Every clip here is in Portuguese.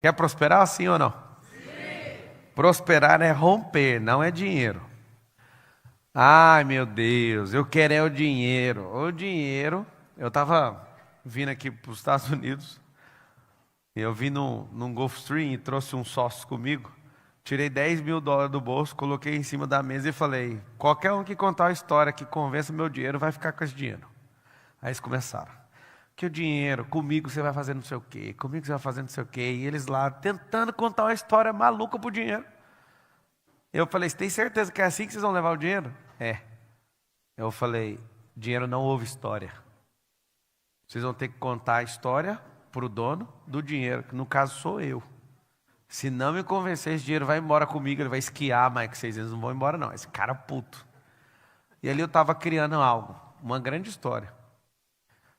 Quer prosperar, sim ou não? Prosperar é romper, não é dinheiro. Ai, meu Deus, eu quero é o dinheiro. O dinheiro, eu estava vindo aqui para os Estados Unidos, eu vim num Gulfstream e trouxe um sócio comigo, tirei US$ 10.000 do bolso, coloquei em cima da mesa e falei, qualquer um que contar a história que convença meu dinheiro vai ficar com esse dinheiro. Aí eles começaram, que o dinheiro, comigo você vai fazer não sei o quê, comigo você vai fazer não sei o quê, e eles lá tentando contar uma história maluca pro dinheiro. Eu falei, você tem certeza que é assim que vocês vão levar o dinheiro? É. Eu falei, dinheiro não ouve história. Vocês vão ter que contar a história para o dono do dinheiro, que no caso sou eu. Se não me convencer, esse dinheiro vai embora comigo, ele vai esquiar mais que vocês, eles não vão embora não, esse cara puto. E ali eu estava criando algo, uma grande história.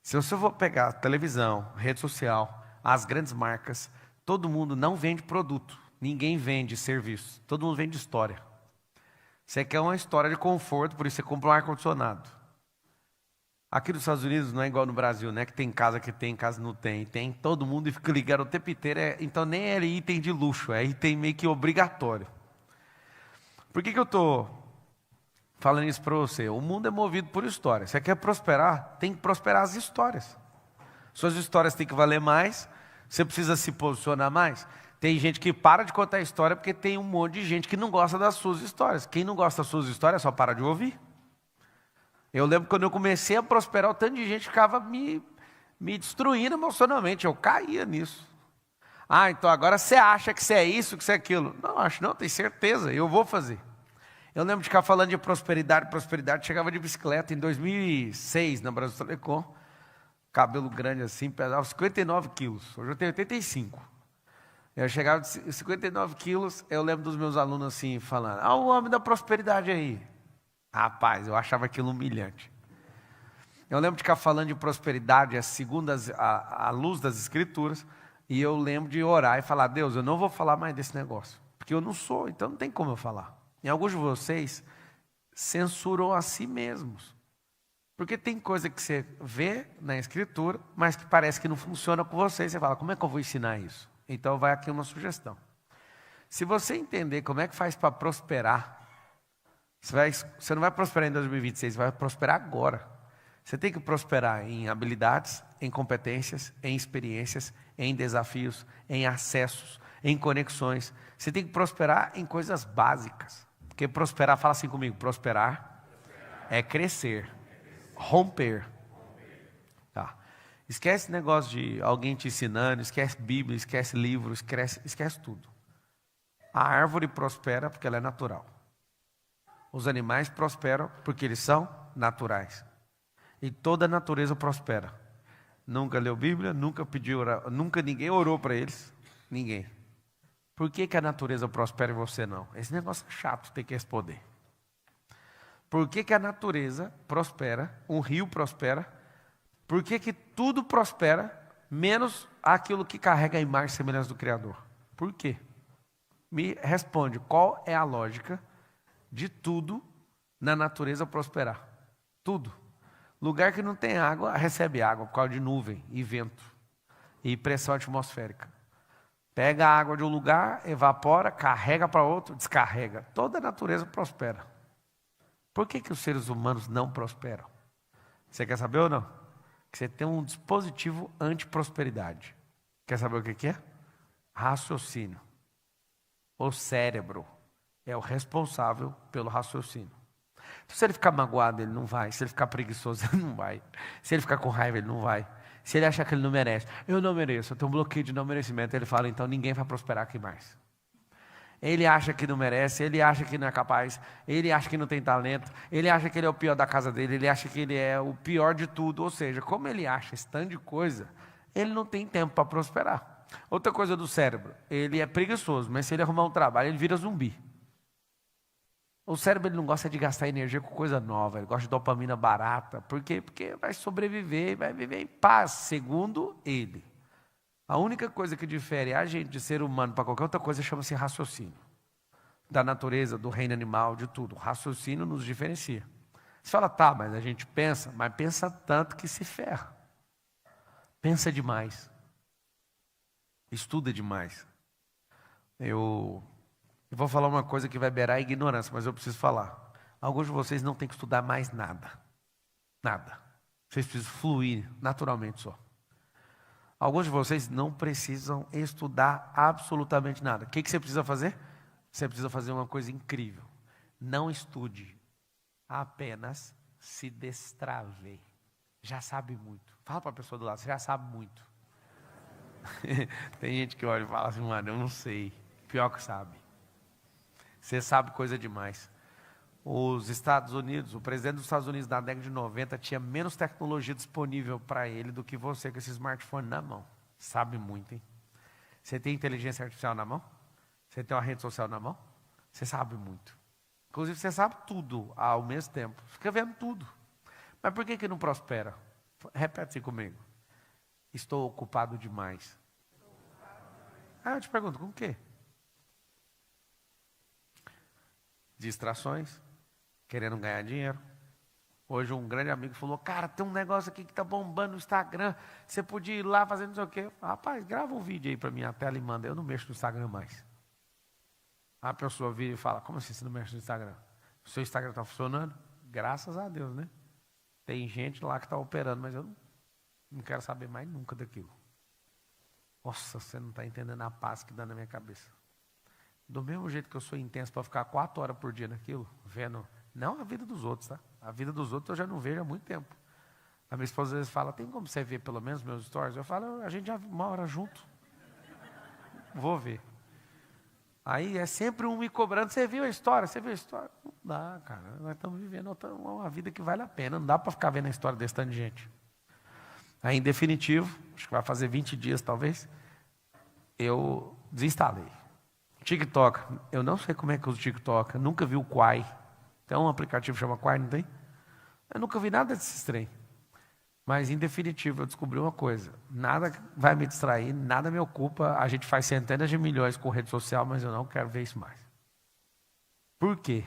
Se você for pegar televisão, rede social, as grandes marcas, todo mundo não vende produto, ninguém vende serviço, todo mundo vende história. Você quer uma história de conforto, por isso você compra um ar-condicionado. Aqui nos Estados Unidos não é igual no Brasil, né? Que tem casa que tem, casa não tem. Tem todo mundo e fica ligado o tempo inteiro. Então nem é item de luxo, é item meio que obrigatório. Por que eu estou falando isso para você? O mundo é movido por histórias. Você quer prosperar? Tem que prosperar as histórias. Suas histórias têm que valer mais. Você precisa se posicionar mais. Tem gente que para de contar história porque tem um monte de gente que não gosta das suas histórias. Quem não gosta das suas histórias só para de ouvir. Eu lembro quando eu comecei a prosperar, o tanto de gente ficava me destruindo emocionalmente. Eu caía nisso. Ah, então agora você acha que você é isso, que você é aquilo. Não, acho não, tenho certeza, eu vou fazer. Eu lembro de ficar falando de prosperidade, chegava de bicicleta em 2006 na Brasil Telecom, cabelo grande assim, pesava 59 quilos, hoje eu tenho 85. Eu chegava de 59 quilos, eu lembro dos meus alunos assim, falando, o homem da prosperidade aí. Rapaz, eu achava aquilo humilhante. Eu lembro de ficar falando de prosperidade, segundo a luz das escrituras, e eu lembro de orar e falar, Deus, eu não vou falar mais desse negócio, porque eu não sou, então não tem como eu falar. E alguns de vocês censuram a si mesmos, porque tem coisa que você vê na escritura, mas que parece que não funciona com você, e você fala, como é que eu vou ensinar isso? Então vai aqui uma sugestão. Se você entender como é que faz para prosperar, você não vai prosperar em 2026, você vai prosperar agora. Você tem que prosperar em habilidades, em competências, em experiências, em desafios, em acessos, em conexões. Você tem que prosperar em coisas básicas. Porque prosperar, fala assim comigo, prosperar é crescer, romper. Tá. Esquece esse negócio de alguém te ensinando, esquece Bíblia, esquece livro, esquece tudo. A árvore prospera porque ela é natural. Os animais prosperam porque eles são naturais. E toda a natureza prospera. Nunca leu Bíblia, nunca pediu, nunca ninguém orou para eles. Ninguém. Por que a natureza prospera e você não? Esse negócio é chato, tem que responder. Por que a natureza prospera, um rio prospera? Por que tudo prospera, menos aquilo que carrega a imagem e semelhança do Criador? Por quê? Me responde, qual é a lógica de tudo na natureza prosperar? Tudo. Lugar que não tem água, recebe água por causa de nuvem e vento e pressão atmosférica. Pega a água de um lugar, evapora, carrega para outro, descarrega. Toda a natureza prospera. Por que os seres humanos não prosperam? Você quer saber ou não? Que você tem um dispositivo anti-prosperidade. Quer saber o que é? Raciocínio. O cérebro é o responsável pelo raciocínio. Se ele ficar magoado, ele não vai. Se ele ficar preguiçoso, ele não vai. Se ele ficar com raiva, ele não vai. Se ele achar que ele não merece, eu não mereço, eu tenho um bloqueio de não merecimento, ele fala, então ninguém vai prosperar aqui mais. Ele acha que não merece, ele acha que não é capaz, ele acha que não tem talento, ele acha que ele é o pior da casa dele, ele acha que ele é o pior de tudo. Ou seja, como ele acha esse tanto de coisa, ele não tem tempo para prosperar. Outra coisa do cérebro, ele é preguiçoso, mas se ele arrumar um trabalho, ele vira zumbi. O cérebro ele não gosta de gastar energia com coisa nova, ele gosta de dopamina barata. Por quê? Porque vai sobreviver, vai viver em paz, segundo ele. A única coisa que difere a gente de ser humano para qualquer outra coisa chama-se raciocínio. Da natureza, do reino animal, de tudo. O raciocínio nos diferencia. Você fala, tá, mas a gente pensa, mas pensa tanto que se ferra. Pensa demais. Estuda demais. Eu vou falar uma coisa que vai beirar a ignorância, mas eu preciso falar. Alguns de vocês não têm que estudar mais nada. Nada. Vocês precisam fluir naturalmente só. Alguns de vocês não precisam estudar absolutamente nada. O que você precisa fazer? Você precisa fazer uma coisa incrível. Não estude, apenas se destrave. Já sabe muito. Fala para a pessoa do lado, você já sabe muito. Tem gente que olha e fala assim, mano, eu não sei. Pior que sabe. Você sabe coisa demais. Os Estados Unidos, o presidente dos Estados Unidos na década de 90 tinha menos tecnologia disponível para ele do que você com esse smartphone na mão. Sabe muito, hein? Você tem inteligência artificial na mão? Você tem uma rede social na mão? Você sabe muito. Inclusive você sabe tudo ao mesmo tempo. Fica vendo tudo. Mas por que não prospera? Repete assim comigo. Estou ocupado demais. Ah, eu te pergunto, com o quê? Distrações, querendo ganhar dinheiro. Hoje um grande amigo falou, cara, tem um negócio aqui que está bombando no Instagram, você podia ir lá fazendo não sei o quê. Rapaz, grava um vídeo aí para minha tela e manda, eu não mexo no Instagram mais. A pessoa vira e fala, como assim você não mexe no Instagram? O seu Instagram está funcionando? Graças a Deus, né? Tem gente lá que está operando, mas eu não quero saber mais nunca daquilo. Nossa, você não está entendendo a paz que dá na minha cabeça. Do mesmo jeito que eu sou intenso para ficar 4 horas por dia naquilo, vendo, não a vida dos outros, tá? A vida dos outros eu já não vejo há muito tempo. A minha esposa às vezes fala, tem como você ver pelo menos meus stories? Eu falo, a gente já mora junto. Vou ver. Aí é sempre um me cobrando, você viu a história? Você viu a história? Não dá, cara. Nós estamos vivendo uma vida que vale a pena. Não dá para ficar vendo a história desse tanto de gente. Aí, em definitivo, acho que vai fazer 20 dias talvez, eu desinstalei. TikTok, eu não sei como é que usa o TikTok, eu nunca vi o Quai. Tem um aplicativo que chama Quai, não tem? Eu nunca vi nada desses trem. Mas, em definitivo, eu descobri uma coisa. Nada vai me distrair, nada me ocupa. A gente faz centenas de milhões com rede social, mas eu não quero ver isso mais. Por quê?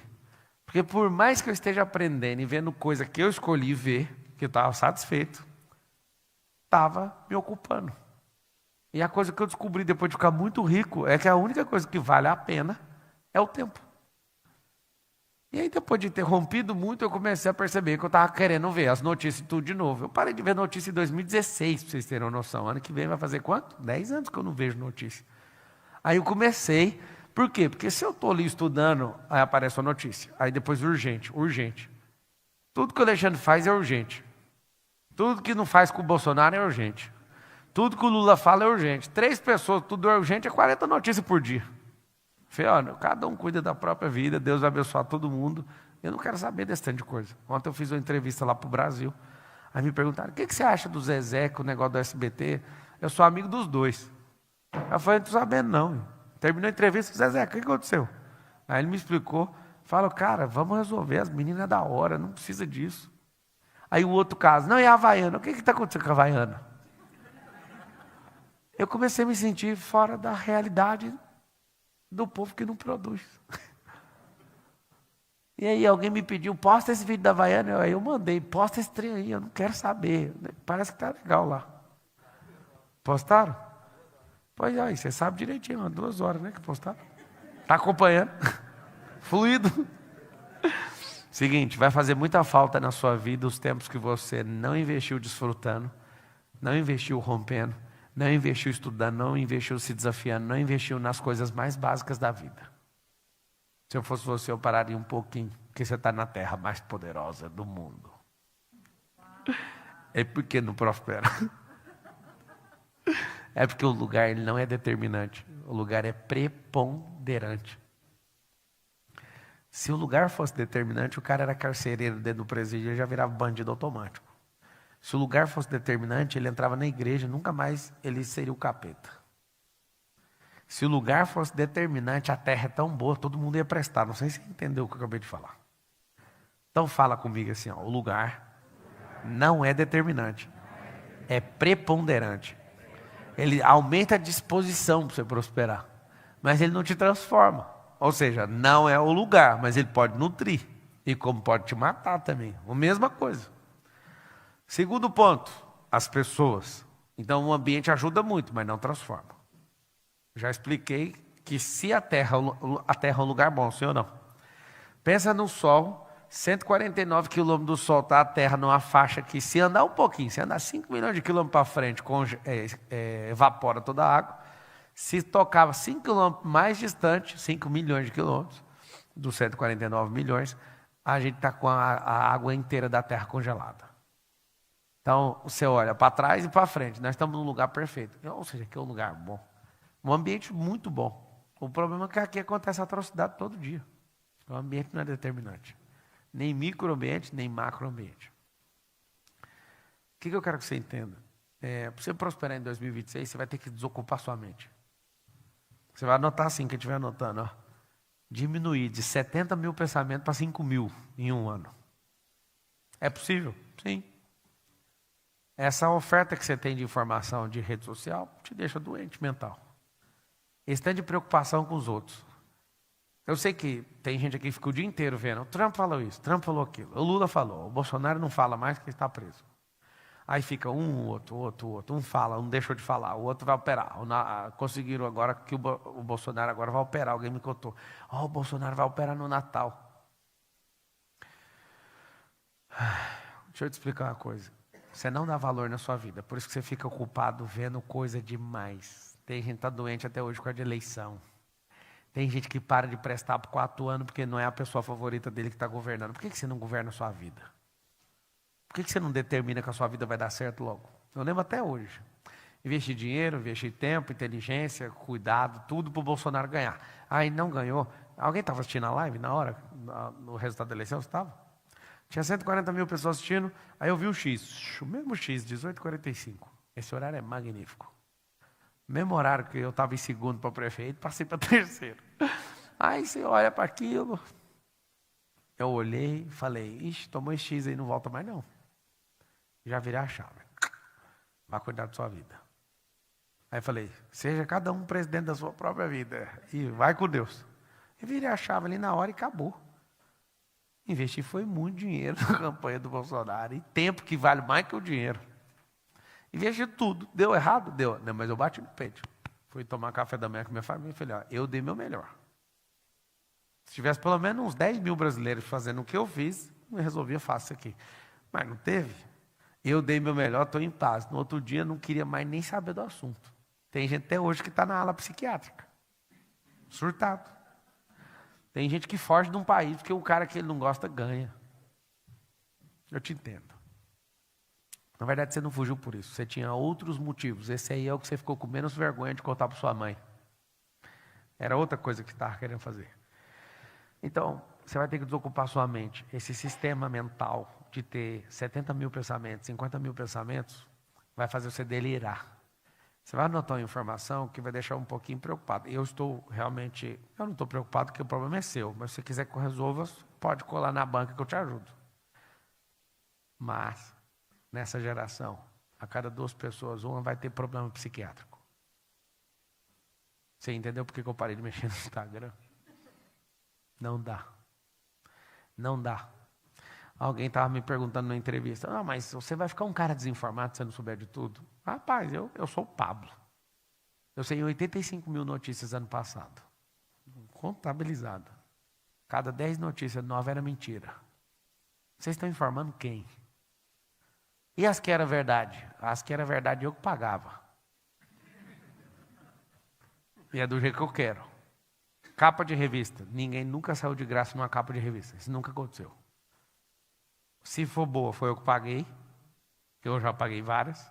Porque por mais que eu esteja aprendendo e vendo coisa que eu escolhi ver, que eu estava satisfeito, estava me ocupando. E a coisa que eu descobri depois de ficar muito rico é que a única coisa que vale a pena é o tempo. E aí, depois de ter rompido muito, eu comecei a perceber que eu estava querendo ver as notícias e tudo de novo. Eu parei de ver notícia em 2016, para vocês terem uma noção. Ano que vem vai fazer quanto? 10 anos que eu não vejo notícia. Aí eu comecei, por quê? Porque se eu estou ali estudando, aí aparece uma notícia. Aí depois urgente, urgente. Tudo que o Alexandre faz é urgente. Tudo que não faz com o Bolsonaro é urgente. Tudo que o Lula fala é urgente. 3 pessoas, tudo é urgente, é 40 notícias por dia. Falei, olha, cada um cuida da própria vida, Deus vai abençoar todo mundo. Eu não quero saber desse tanto de coisa. Ontem eu fiz uma entrevista lá para o Brasil. Aí me perguntaram, o que você acha do Zezé, com o negócio do SBT? Eu sou amigo dos dois. Eu falei, não estou sabendo não. Terminou a entrevista, Zezé, o que aconteceu? Aí ele me explicou, falou, cara, vamos resolver, as meninas é da hora, não precisa disso. Aí o outro caso, não, e a Havaiana? O que está acontecendo com a Havaiana? Eu comecei a me sentir fora da realidade do povo que não produz. E aí alguém me pediu, posta esse vídeo da Havaiana, aí eu mandei, posta esse trem aí, eu não quero saber, parece que tá legal lá. Postaram? Pois é, você sabe direitinho, 2 horas, né, que postaram. Tá acompanhando? Fluido. Seguinte, vai fazer muita falta na sua vida os tempos que você não investiu desfrutando, não investiu rompendo, não investiu estudando, não investiu se desafiando, não investiu nas coisas mais básicas da vida. Se eu fosse você, eu pararia um pouquinho, porque você está na terra mais poderosa do mundo. É porque não prospera. É porque o lugar ele não é determinante, o lugar é preponderante. Se o lugar fosse determinante, o cara era carcereiro dentro do presídio, ele já virava bandido automático. Se o lugar fosse determinante, ele entrava na igreja, nunca mais ele seria o capeta. Se o lugar fosse determinante, a terra é tão boa, todo mundo ia prestar. Não sei se você entendeu o que eu acabei de falar. Então fala comigo assim, ó, o lugar não é determinante, é preponderante. Ele aumenta a disposição para você prosperar, mas ele não te transforma. Ou seja, não é o lugar, mas ele pode nutrir. E como pode te matar também. A mesma coisa. Segundo ponto, as pessoas. Então o ambiente ajuda muito, mas não transforma. Já expliquei que se a Terra é um lugar bom, sim ou não? Pensa no Sol, 149 quilômetros do Sol está a Terra numa faixa que se andar um pouquinho, se andar 5 milhões de quilômetros para frente, evapora toda a água. Se tocava 5 quilômetros mais distante, 5 milhões de quilômetros, dos 149 milhões, a gente está com a água inteira da Terra congelada. Então, você olha para trás e para frente, nós estamos num lugar perfeito. Ou seja, aqui é um lugar bom. Um ambiente muito bom. O problema é que aqui acontece atrocidade todo dia. O ambiente não é determinante. Nem microambiente, nem macroambiente. O que eu quero que você entenda? Para você prosperar em 2026, você vai ter que desocupar sua mente. Você vai anotar assim, quem estiver anotando, ó. Diminuir de 70 mil pensamentos para 5 mil em um ano. É possível? Sim. Essa oferta que você tem de informação de rede social te deixa doente mental. Esse tanto de preocupação com os outros. Eu sei que tem gente aqui que fica o dia inteiro vendo. O Trump falou isso, o Trump falou aquilo, o Lula falou, o Bolsonaro não fala mais porque está preso. Aí fica outro. Um fala, um deixou de falar, o outro vai operar. Conseguiram agora que o Bolsonaro agora vai operar. Alguém me contou. O Bolsonaro vai operar no Natal. Deixa eu te explicar uma coisa. Você não dá valor na sua vida. Por isso que você fica ocupado vendo coisa demais. Tem gente que está doente até hoje com a de eleição. Tem gente que para de prestar por 4 anos porque não é a pessoa favorita dele que está governando. Por que você não governa a sua vida? Por que você não determina que a sua vida vai dar certo logo? Eu lembro até hoje. Investir dinheiro, investir tempo, inteligência, cuidado, tudo para o Bolsonaro ganhar. Aí não ganhou. Alguém estava assistindo a live na hora, no resultado da eleição? Você estava? Tinha 140 mil pessoas assistindo, aí eu vi o X, o mesmo X, 18h45. Esse horário é magnífico. Mesmo horário que eu estava em segundo para prefeito, passei para terceiro. Aí você olha para aquilo, eu olhei e falei, ixi, tomou esse X aí, não volta mais não. Já virei a chave. Vai cuidar da sua vida. Aí eu falei, seja cada um presidente da sua própria vida e vai com Deus. Eu virei a chave ali na hora e acabou. Investir foi muito dinheiro na campanha do Bolsonaro e tempo que vale mais que o dinheiro. Investi tudo. Deu errado? Deu. Não, mas eu bati no peito. Fui tomar café da manhã com minha família e falei, ó, eu dei meu melhor. Se tivesse pelo menos uns 10 mil brasileiros fazendo o que eu fiz, eu resolvia fácil aqui. Mas não teve. Eu dei meu melhor, estou em paz. No outro dia, não queria mais nem saber do assunto. Tem gente até hoje que está na ala psiquiátrica. Surtado. Tem gente que foge de um país porque o cara que ele não gosta ganha. Eu te entendo. Na verdade, você não fugiu por isso. Você tinha outros motivos. Esse aí é o que você ficou com menos vergonha de contar para sua mãe. Era outra coisa que você estava querendo fazer. Então, você vai ter que desocupar sua mente. Esse sistema mental de ter 70 mil pensamentos, 50 mil pensamentos, vai fazer você delirar. Você vai anotar uma informação que vai deixar um pouquinho preocupado. Eu não estou preocupado porque o problema é seu. Mas se você quiser que eu resolva, pode colar na banca que eu te ajudo. Mas, nessa geração, a cada 2 pessoas, uma vai ter problema psiquiátrico. Você entendeu por que eu parei de mexer no Instagram? Não dá. Não dá. Alguém estava me perguntando na entrevista, mas você vai ficar um cara desinformado se você não souber de tudo? Rapaz, eu sou o Pablo. Eu sei 85 mil notícias ano passado. Contabilizado. Cada 10 notícias, 9 era mentira. Vocês estão informando quem? E as que era verdade? As que era verdade eu que pagava. E é do jeito que eu quero. Capa de revista. Ninguém nunca saiu de graça numa capa de revista. Isso nunca aconteceu. Se for boa, foi eu que paguei. Eu já paguei várias.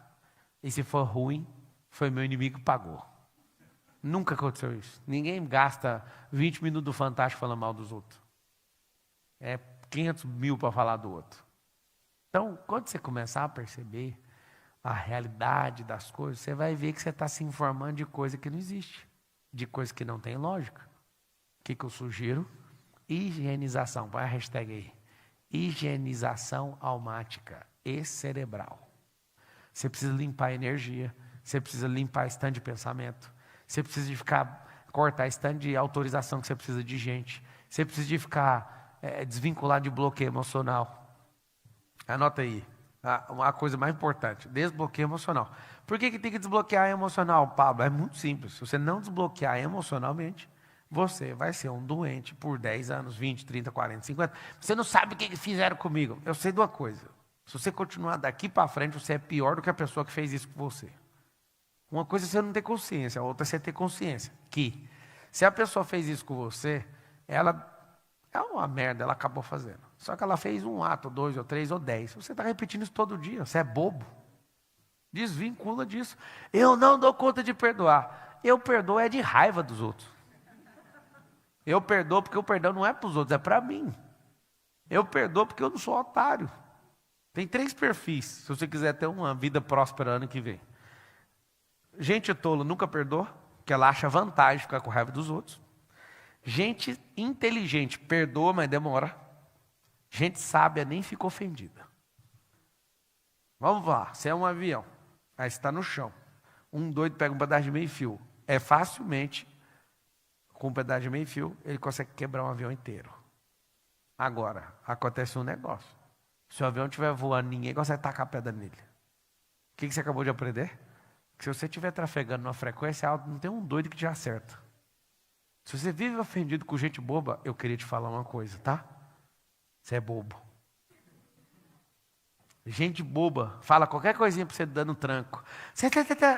E se for ruim, foi meu inimigo que pagou. Nunca aconteceu isso. Ninguém gasta 20 minutos do Fantástico falando mal dos outros. É 500 mil para falar do outro. Então, quando você começar a perceber a realidade das coisas, você vai ver que você está se informando de coisa que não existe. De coisa que não tem lógica. O que eu sugiro? Higienização. Põe a hashtag aí. Higienização almática e cerebral. Você precisa limpar a energia. Você precisa limpar esse de pensamento. Você precisa de cortar esse de autorização que você precisa de gente. Você precisa de ficar desvinculado de bloqueio emocional. Anota aí. A coisa mais importante. Desbloqueio emocional. Por que tem que desbloquear emocional, Pablo? É muito simples. Se você não desbloquear emocionalmente, você vai ser um doente por 10 anos, 20, 30, 40, 50. Você não sabe o que fizeram comigo. Eu sei de uma coisa. Se você continuar daqui para frente, você é pior do que a pessoa que fez isso com você. Uma coisa é você não ter consciência, a outra é você ter consciência. Que se a pessoa fez isso com você, ela é uma merda, ela acabou fazendo. Só que ela fez um ato, 2, ou 3, ou 10. Você está repetindo isso todo dia, você é bobo. Desvincula disso. Eu não dou conta de perdoar. Eu perdoo é de raiva dos outros. Eu perdoo porque o perdão não é para os outros, é para mim. Eu perdoo porque eu não sou otário. Tem 3 perfis, se você quiser ter uma vida próspera ano que vem. Gente tola nunca perdoa, porque ela acha vantagem de ficar com raiva dos outros. Gente inteligente perdoa, mas demora. Gente sábia nem fica ofendida. Vamos lá, você é um avião, aí você está no chão. Um doido pega um pedaço de meio fio. É facilmente, com um pedaço de meio fio, ele consegue quebrar um avião inteiro. Agora, acontece um negócio. Se o avião estiver voando, ninguém consegue tacar a pedra nele. O que você acabou de aprender? Que se você estiver trafegando numa frequência alta, não tem um doido que te acerta. Se você vive ofendido com gente boba, eu queria te falar uma coisa, tá? Você é bobo. Gente boba, fala qualquer coisinha pra você dando tranco.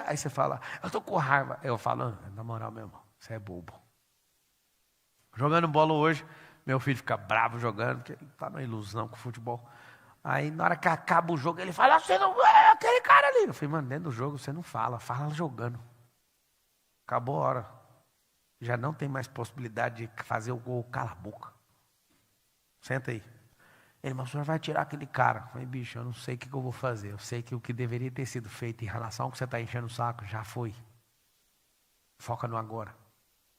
Aí você fala, eu tô com raiva. Eu falo, na moral mesmo, você é bobo. Jogando bola hoje, meu filho fica bravo jogando, porque ele tá numa ilusão com o futebol. Aí na hora que acaba o jogo, ele fala, você não é aquele cara ali. Eu falei, mano, dentro do jogo você não fala, fala jogando. Acabou a hora. Já não tem mais possibilidade de fazer o gol, cala a boca. Senta aí. Ele, mas o senhor vai tirar aquele cara. Eu falei, bicho, eu não sei o que eu vou fazer. Eu sei que o que deveria ter sido feito em relação ao que você está enchendo o saco, já foi. Foca no agora.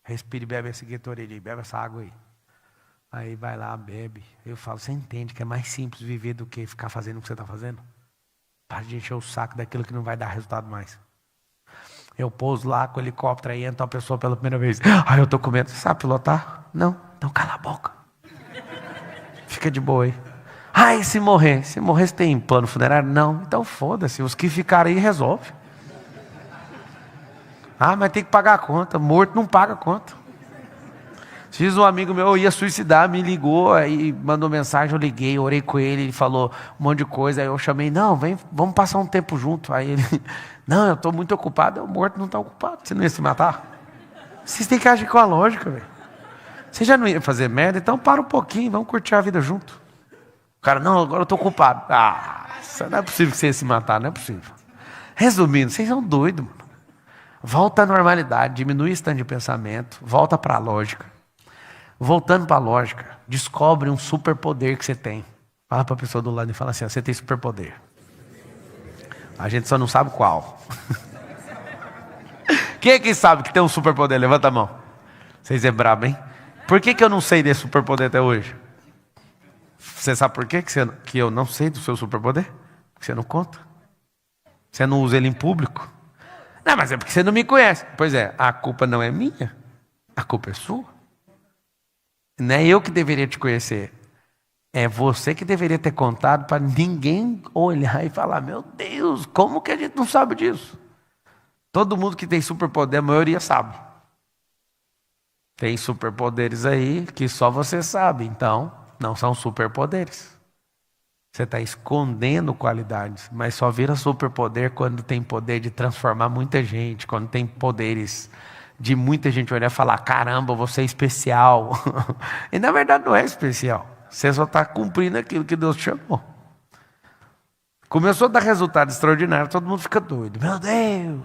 Respire e bebe esse Gatorade, bebe essa água aí. Aí vai lá, bebe. Eu falo, você entende que é mais simples viver do que ficar fazendo o que você está fazendo? Para de encher o saco daquilo que não vai dar resultado mais. Eu pouso lá com o helicóptero, aí entra uma pessoa pela primeira vez. Ah, eu tô com medo. Você sabe pilotar? Não? Então cala a boca. Fica de boa aí. Ah, e se morrer? Se morrer, você tem plano funerário? Não. Então foda-se. Os que ficarem aí resolve. Ah, mas tem que pagar a conta. Morto não paga a conta. Fiz um amigo meu, ia suicidar, me ligou, aí mandou mensagem, eu liguei, orei com ele, ele falou um monte de coisa, aí eu chamei, não, vem, vamos passar um tempo junto. Aí ele, não, eu estou muito ocupado. O morto não está ocupado, você não ia se matar? Vocês têm que agir com a lógica, velho. Você já não ia fazer merda, então para um pouquinho, vamos curtir a vida junto. O cara, não, agora eu estou ocupado. Ah, não é possível que você ia se matar, não é possível. Resumindo, vocês são doidos, mano. Volta à normalidade, diminui o stand de pensamento, volta para a lógica. Voltando para a lógica, descobre um superpoder que você tem. Fala para a pessoa do lado e fala assim, você tem superpoder. A gente só não sabe qual. Quem é que sabe que tem um superpoder? Levanta a mão. Vocês é brabo, hein? Por que eu não sei desse superpoder até hoje? Você sabe por quê que eu não sei do seu superpoder? Porque você não conta. Você não usa ele em público. Não, mas é porque você não me conhece. Pois é, a culpa não é minha. A culpa é sua. Não é eu que deveria te conhecer. É você que deveria ter contado para ninguém olhar e falar, meu Deus, como que a gente não sabe disso? Todo mundo que tem superpoder, a maioria sabe. Tem superpoderes aí que só você sabe, então não são superpoderes. Você está escondendo qualidades, mas só vira superpoder quando tem poder de transformar muita gente, quando tem poderes de muita gente olhar e falar, caramba, você é especial. E na verdade não é especial. Você só está cumprindo aquilo que Deus te chamou. Começou a dar resultado extraordinário, todo mundo fica doido. Meu Deus!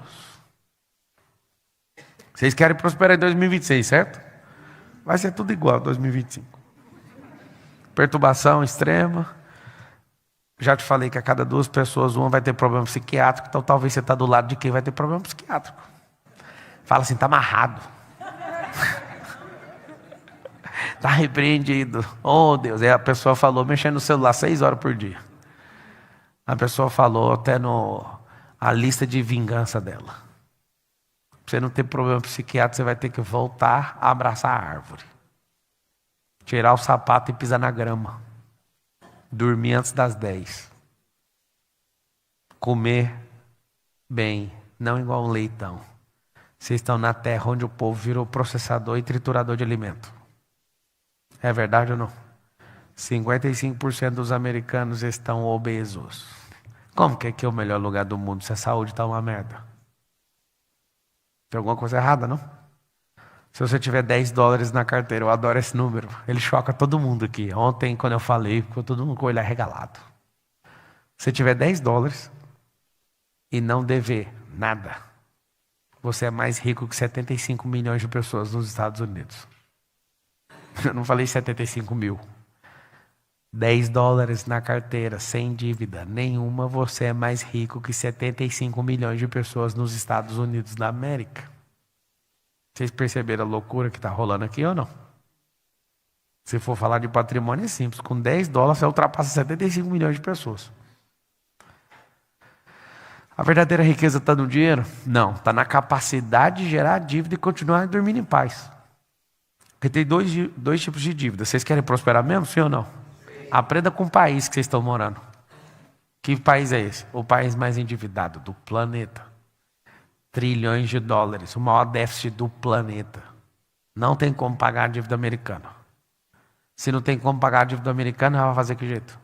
Vocês querem prosperar em 2026, certo? Vai ser tudo igual a 2025. Perturbação extrema. Já te falei que a cada 2 pessoas, uma vai ter problema psiquiátrico, então talvez você está do lado de quem vai ter problema psiquiátrico. Fala assim, está amarrado. Está repreendido. Oh, Deus. Aí a pessoa falou, mexendo no celular 6 horas por dia. A pessoa falou até a lista de vingança dela. Pra você não ter problema psiquiátrico, você vai ter que voltar a abraçar a árvore. Tirar o sapato e pisar na grama. Dormir antes das 10. Comer bem. não igual um leitão. Vocês estão na terra onde o povo virou processador e triturador de alimento. É verdade ou não? 55% dos americanos estão obesos. Como que aqui é o melhor lugar do mundo se a saúde está uma merda? Tem alguma coisa errada, não? Se você tiver $10 na carteira, eu adoro esse número. Ele choca todo mundo aqui. Ontem, quando eu falei, ficou todo mundo com o olho arregalado. Se você tiver $10 e não dever nada, você é mais rico que 75 milhões de pessoas nos Estados Unidos. Eu não falei 75 mil. $10 na carteira, sem dívida nenhuma, você é mais rico que 75 milhões de pessoas nos Estados Unidos da América. Vocês perceberam a loucura que está rolando aqui ou não? Se for falar de patrimônio é simples. Com $10 você ultrapassa 75 milhões de pessoas. A verdadeira riqueza está no dinheiro? Não, está na capacidade de gerar dívida e continuar dormindo em paz. Porque tem dois tipos de dívida. Vocês querem prosperar mesmo, sim ou não? Aprenda com o país que vocês estão morando. Que país é esse? O país mais endividado do planeta. Trilhões de dólares, o maior déficit do planeta. Não tem como pagar a dívida americana. Se não tem como pagar a dívida americana, vai fazer que jeito?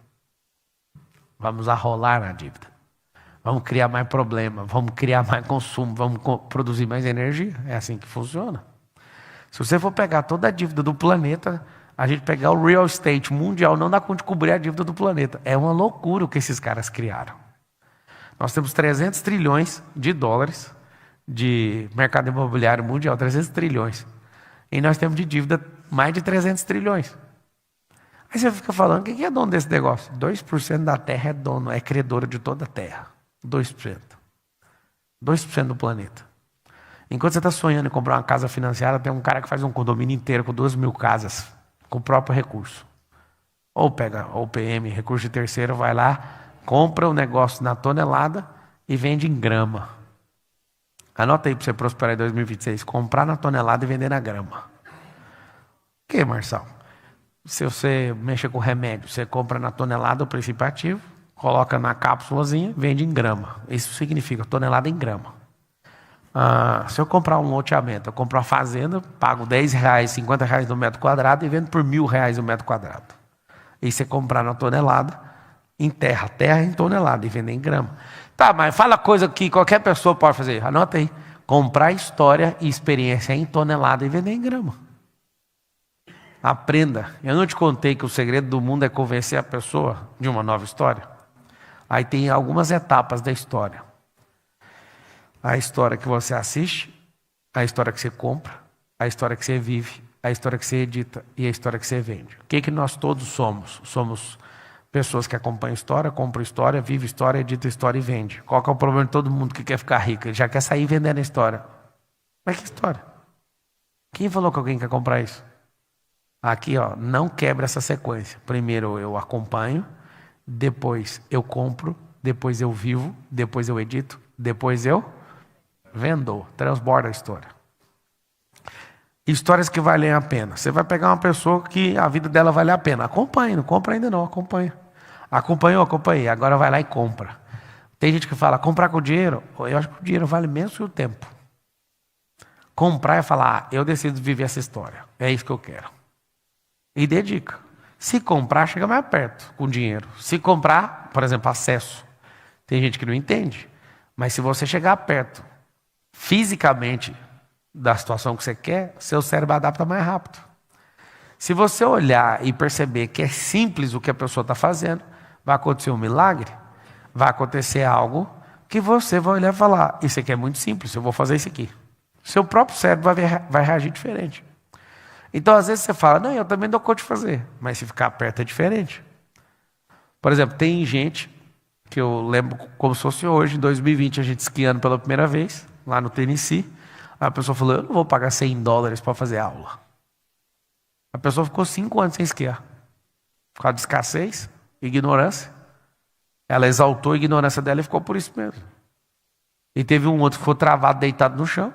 Vamos arrolar na dívida. Vamos criar mais problema, vamos criar mais consumo, vamos produzir mais energia. É assim que funciona. Se você for pegar toda a dívida do planeta, a gente pegar o real estate mundial, não dá conta de cobrir a dívida do planeta. É uma loucura o que esses caras criaram. Nós temos 300 trilhões de dólares de mercado imobiliário mundial, 300 trilhões. E nós temos de dívida mais de 300 trilhões. Aí você fica falando, quem é dono desse negócio? 2% da terra é dono, é credora de toda a terra. 2%. 2% do planeta. Enquanto você está sonhando em comprar uma casa financiada, tem um cara que faz um condomínio inteiro com 2.000 casas, com o próprio recurso. Ou pega o PM, recurso de terceiro, vai lá, compra o negócio na tonelada e vende em grama. Anota aí para você prosperar em 2026. Comprar na tonelada e vender na grama. O que, Marçal? Se você mexe com remédio, você compra na tonelada o princípio ativo, coloca na cápsulazinha, vende em grama. Isso significa tonelada em grama. Se eu comprar um loteamento, eu compro uma fazenda, pago R$10, R$50 no metro quadrado e vendo por R$1.000 o metro quadrado. E você comprar na tonelada, em terra em tonelada e vender em grama. Tá, mas fala coisa que qualquer pessoa pode fazer. Anota aí. Comprar história e experiência em tonelada e vender em grama. Aprenda. Eu não te contei que o segredo do mundo é convencer a pessoa de uma nova história? Aí tem algumas etapas da história. A história que você assiste, a história que você compra, a história que você vive, a história que você edita e a história que você vende. O que nós todos somos? Somos pessoas que acompanham história, compram história, vivem história, editam história e vende. Qual que é o problema de todo mundo que quer ficar rico? Ele já quer sair vendendo a história. Mas que história? Quem falou que alguém quer comprar isso? Aqui, ó, não quebra essa sequência. Primeiro eu acompanho, depois eu compro, depois eu vivo, depois eu edito, depois eu vendo, transborda a história. Histórias que valem a pena. Você vai pegar uma pessoa que a vida dela vale a pena. Acompanhe, não compra ainda não, acompanha. Acompanhou, acompanhei. Agora vai lá e compra. Tem gente que fala, comprar com dinheiro? Eu acho que o dinheiro vale menos que o tempo. Comprar é falar, eu decido viver essa história. É isso que eu quero. E dedica. Se comprar, chega mais perto com dinheiro. Se comprar, por exemplo, acesso. Tem gente que não entende. Mas se você chegar perto, fisicamente, da situação que você quer, seu cérebro adapta mais rápido. Se você olhar e perceber que é simples o que a pessoa está fazendo, vai acontecer um milagre, vai acontecer algo que você vai olhar e falar, isso aqui é muito simples, eu vou fazer isso aqui. Seu próprio cérebro vai reagir diferente. Então, às vezes você fala, não, eu também dou conta de fazer, mas se ficar perto é diferente. Por exemplo, tem gente que eu lembro como se fosse hoje, em 2020, a gente esquiando pela primeira vez, lá no Tennessee. A pessoa falou, eu não vou pagar $100 para fazer aula. A pessoa ficou 5 anos sem esquiar. Por causa de escassez, ignorância. Ela exaltou a ignorância dela e ficou por isso mesmo. E teve um outro que ficou travado, deitado no chão.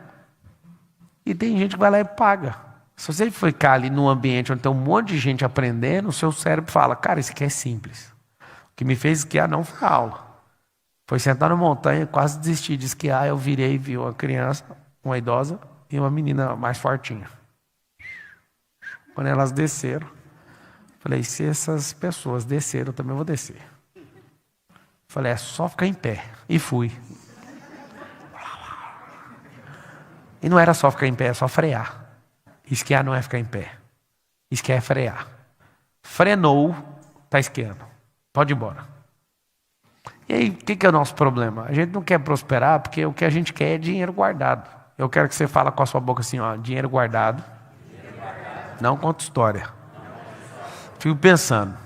E tem gente que vai lá e paga. Se você ficar ali num ambiente onde tem um monte de gente aprendendo, o seu cérebro fala, cara, isso aqui é simples. O que me fez esquiar não foi a aula. Foi sentar na montanha, quase desisti de esquiar. Eu virei e vi uma criança, uma idosa e uma menina mais fortinha. Quando elas desceram, falei, se essas pessoas desceram, eu também vou descer. Falei, é só ficar em pé. E fui. E não era só ficar em pé, é só frear. Esquiar não é ficar em pé. Esquiar é frear. Frenou, tá esquiando. Pode ir embora. E aí, o que é o nosso problema? A gente não quer prosperar porque o que a gente quer é dinheiro guardado. Eu quero que você fale com a sua boca assim, ó, dinheiro guardado. Não conta história. Fico pensando,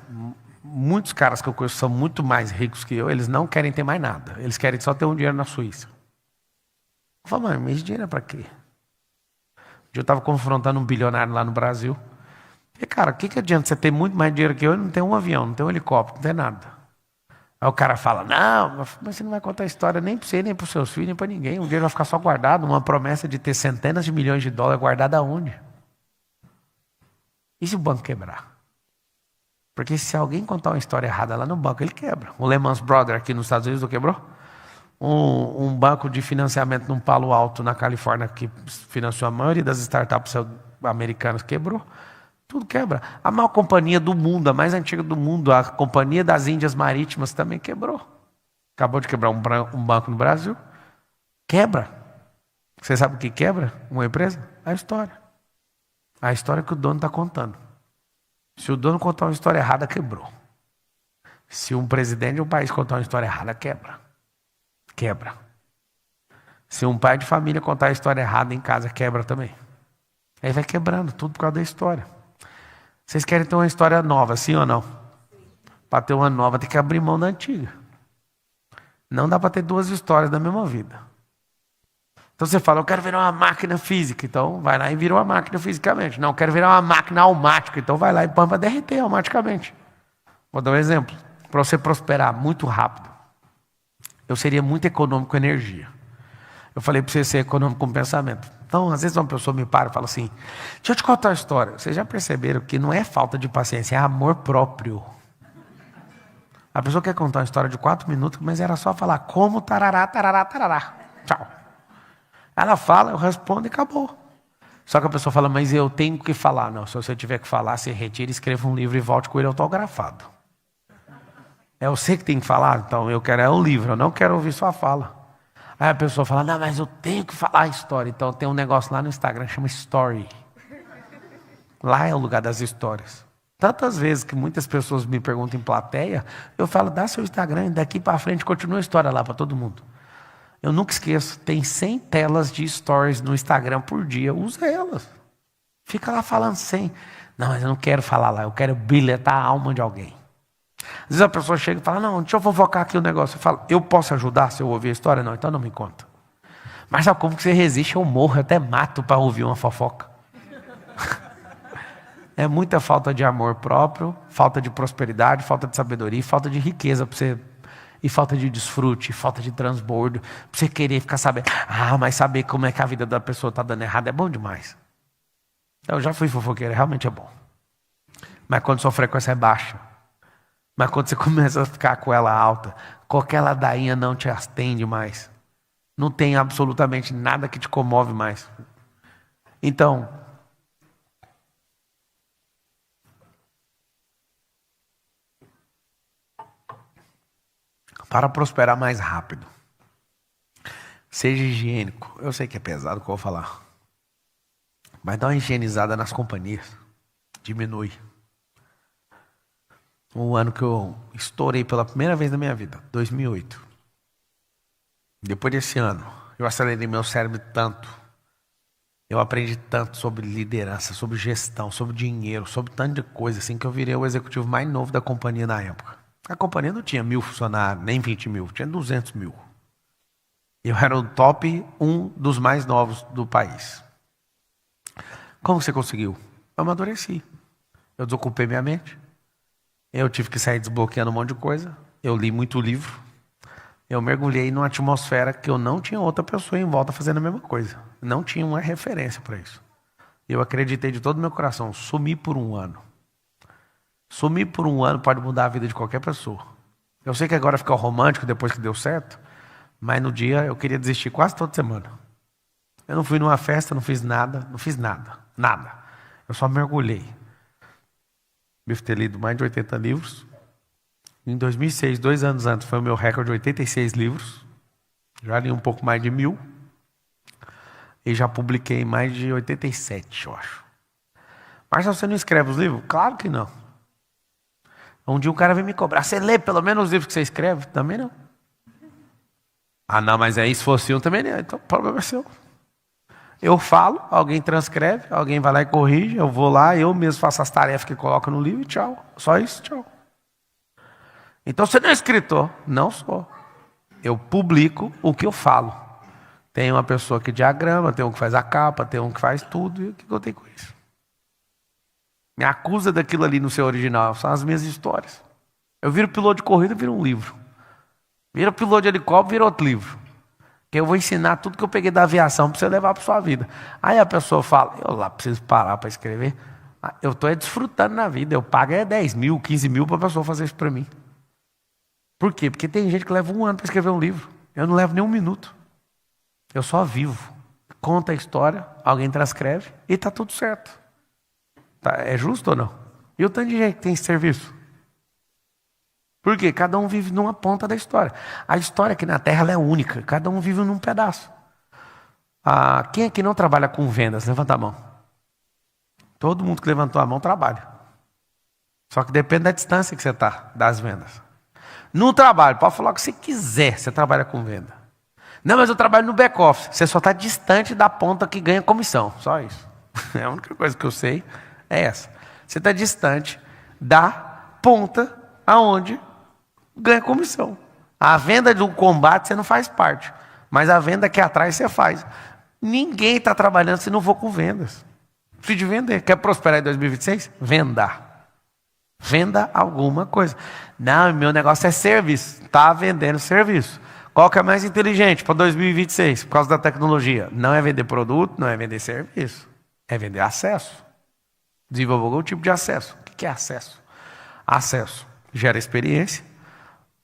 muitos caras que eu conheço são muito mais ricos que eu, eles não querem ter mais nada. Eles querem só ter um dinheiro na Suíça. Eu falo, mas esse dinheiro é pra quê? Eu estava confrontando um bilionário lá no Brasil. E, cara, o que adianta você ter muito mais dinheiro que eu e não ter um avião, não ter um helicóptero, não ter nada? Aí o cara fala, não, mas você não vai contar história nem para você, nem para os seus filhos, nem para ninguém. O dinheiro vai ficar só guardado, uma promessa de ter centenas de milhões de dólares guardada aonde? E se o banco quebrar? Porque se alguém contar uma história errada lá no banco, ele quebra. O Lehman Brothers aqui nos Estados Unidos não quebrou? Um banco de financiamento num Palo Alto, na Califórnia, que financiou a maioria das startups americanas, quebrou. Tudo quebra. A maior companhia do mundo, a mais antiga do mundo, a Companhia das Índias Marítimas, também quebrou. Acabou de quebrar um banco no Brasil. Quebra. Você sabe o que quebra uma empresa? A história. A história que o dono está contando. Se o dono contar uma história errada, quebrou. Se um presidente de um país contar uma história errada, quebra. Quebra. Se um pai de família contar a história errada em casa, quebra também. Aí vai quebrando, tudo por causa da história. Vocês querem ter uma história nova, sim ou não? Para ter uma nova, tem que abrir mão da antiga. Não dá para ter duas histórias da mesma vida. Então você fala, eu quero virar uma máquina física, então vai lá e vira uma máquina fisicamente. Não, eu quero virar uma máquina automática, então vai lá e põe para derreter automaticamente. Vou dar um exemplo. Para você prosperar muito rápido, eu seria muito econômico com energia. Eu falei para você ser econômico com pensamento. Então, às vezes uma pessoa me para e fala assim, deixa eu te contar uma história. Vocês já perceberam que não é falta de paciência, é amor próprio. A pessoa quer contar uma história de 4 minutos, mas era só falar como tarará, tarará, tarará. Tchau. Ela fala, eu respondo e acabou. Só que a pessoa fala, mas eu tenho que falar. Não, se você tiver que falar, você retira, escreva um livro e volte com ele autografado. É você que tem que falar? Então eu quero um livro, eu não quero ouvir sua fala. Aí a pessoa fala, não, mas eu tenho que falar a história. Então tem um negócio lá no Instagram que chama Story. Lá é o lugar das histórias. Tantas vezes que muitas pessoas me perguntam em plateia, eu falo, dá seu Instagram, daqui para frente continua a história lá para todo mundo. Eu nunca esqueço, tem 100 telas de stories no Instagram por dia, usa elas. Fica lá falando 100. Não, mas eu não quero falar lá, eu quero bilhetar a alma de alguém. Às vezes a pessoa chega e fala, não, deixa eu fofocar aqui o negócio. Eu falo, eu posso ajudar se eu ouvir a história? Não, então não me conta. Mas sabe como que você resiste? Eu morro, eu até mato para ouvir uma fofoca. É muita falta de amor próprio, falta de prosperidade, falta de sabedoria, falta de riqueza para você, e falta de desfrute, falta de transbordo, para você querer ficar sabendo. Ah, mas saber como é que a vida da pessoa está dando errado é bom demais. Eu já fui fofoqueiro, realmente é bom. Mas quando sua frequência é baixa, mas quando você começa a ficar com ela alta, qualquer ladainha não te atende mais. Não tem absolutamente nada que te comove mais. Então, para prosperar mais rápido, seja higiênico. Eu sei que é pesado o que eu vou falar. Mas dá uma higienizada nas companhias. Diminui. O ano que eu estourei pela primeira vez na minha vida, 2008. Depois desse ano, eu acelerei meu cérebro tanto. Eu aprendi tanto sobre liderança, sobre gestão, sobre dinheiro, sobre tanto de coisa, assim, que eu virei o executivo mais novo da companhia na época. A companhia não tinha 1000 funcionários, nem 20 mil, tinha 200 mil. Eu era o top 1 dos mais novos do país. Como você conseguiu? Eu amadureci. Eu desocupei minha mente. Eu tive que sair desbloqueando um monte de coisa. Eu li muito livro. Eu mergulhei numa atmosfera que eu não tinha outra pessoa em volta fazendo a mesma coisa. Não tinha uma referência para isso. Eu acreditei de todo o meu coração. Sumi por um ano. Sumir por um ano pode mudar a vida de qualquer pessoa. Eu sei que agora fica romântico depois que deu certo, mas no dia eu queria desistir quase toda semana. Eu não fui numa festa, não fiz nada, nada. Eu só mergulhei. Devo ter lido mais de 80 livros. Em 2006, 2 anos antes, foi o meu recorde de 86 livros. Já li um pouco mais de 1000. E já publiquei mais de 87, eu acho. Mas você não escreve os livros? Claro que não. Um dia um cara vem me cobrar. Você lê pelo menos os livros que você escreve? Também não. Ah, não, mas aí se fosse um também não. Então o problema é seu. Eu falo, alguém transcreve, alguém vai lá e corrige, eu vou lá, eu mesmo faço as tarefas que coloco no livro e tchau. Só isso, tchau. Então você não é escritor? Não sou. Eu publico o que eu falo. Tem uma pessoa que diagrama, tem um que faz a capa, tem um que faz tudo. E o que eu tenho com isso? Me acusa daquilo ali no seu original. São as minhas histórias. Eu viro piloto de corrida, viro um livro. Viro piloto de helicóptero, viro outro livro. Que eu vou ensinar tudo que eu peguei da aviação para você levar para sua vida. Aí a pessoa fala, eu lá preciso parar para escrever. Eu estou desfrutando na vida. Eu pago 10 mil, 15 mil para a pessoa fazer isso para mim. Por quê? Porque tem gente que leva 1 ano para escrever um livro. Eu não levo nem 1 minuto. Eu só vivo. Conta a história, alguém transcreve e está tudo certo. Tá, é justo ou não? E o tanto de gente que tem esse serviço? Por quê? Cada um vive numa ponta da história. A história aqui na Terra ela é única. Cada um vive num pedaço. Quem aqui não trabalha com vendas? Levanta a mão. Todo mundo que levantou a mão trabalha. Só que depende da distância que você está das vendas. No trabalho, pode falar o que você quiser, você trabalha com venda. Não, mas eu trabalho no back-office. Você só está distante da ponta que ganha comissão. Só isso. A única coisa que eu sei é essa. Você está distante da ponta aonde ganha comissão. A venda do combate você não faz parte. Mas a venda que atrás você faz. Ninguém está trabalhando se não for com vendas. Precisa de vender. Quer prosperar em 2026? Venda. Venda alguma coisa. Não, meu negócio é serviço. Está vendendo serviço. Qual que é mais inteligente para 2026? Por causa da tecnologia. Não é vender produto, não é vender serviço. É vender acesso. Desenvolver algum tipo de acesso. O que é acesso? Acesso gera experiência.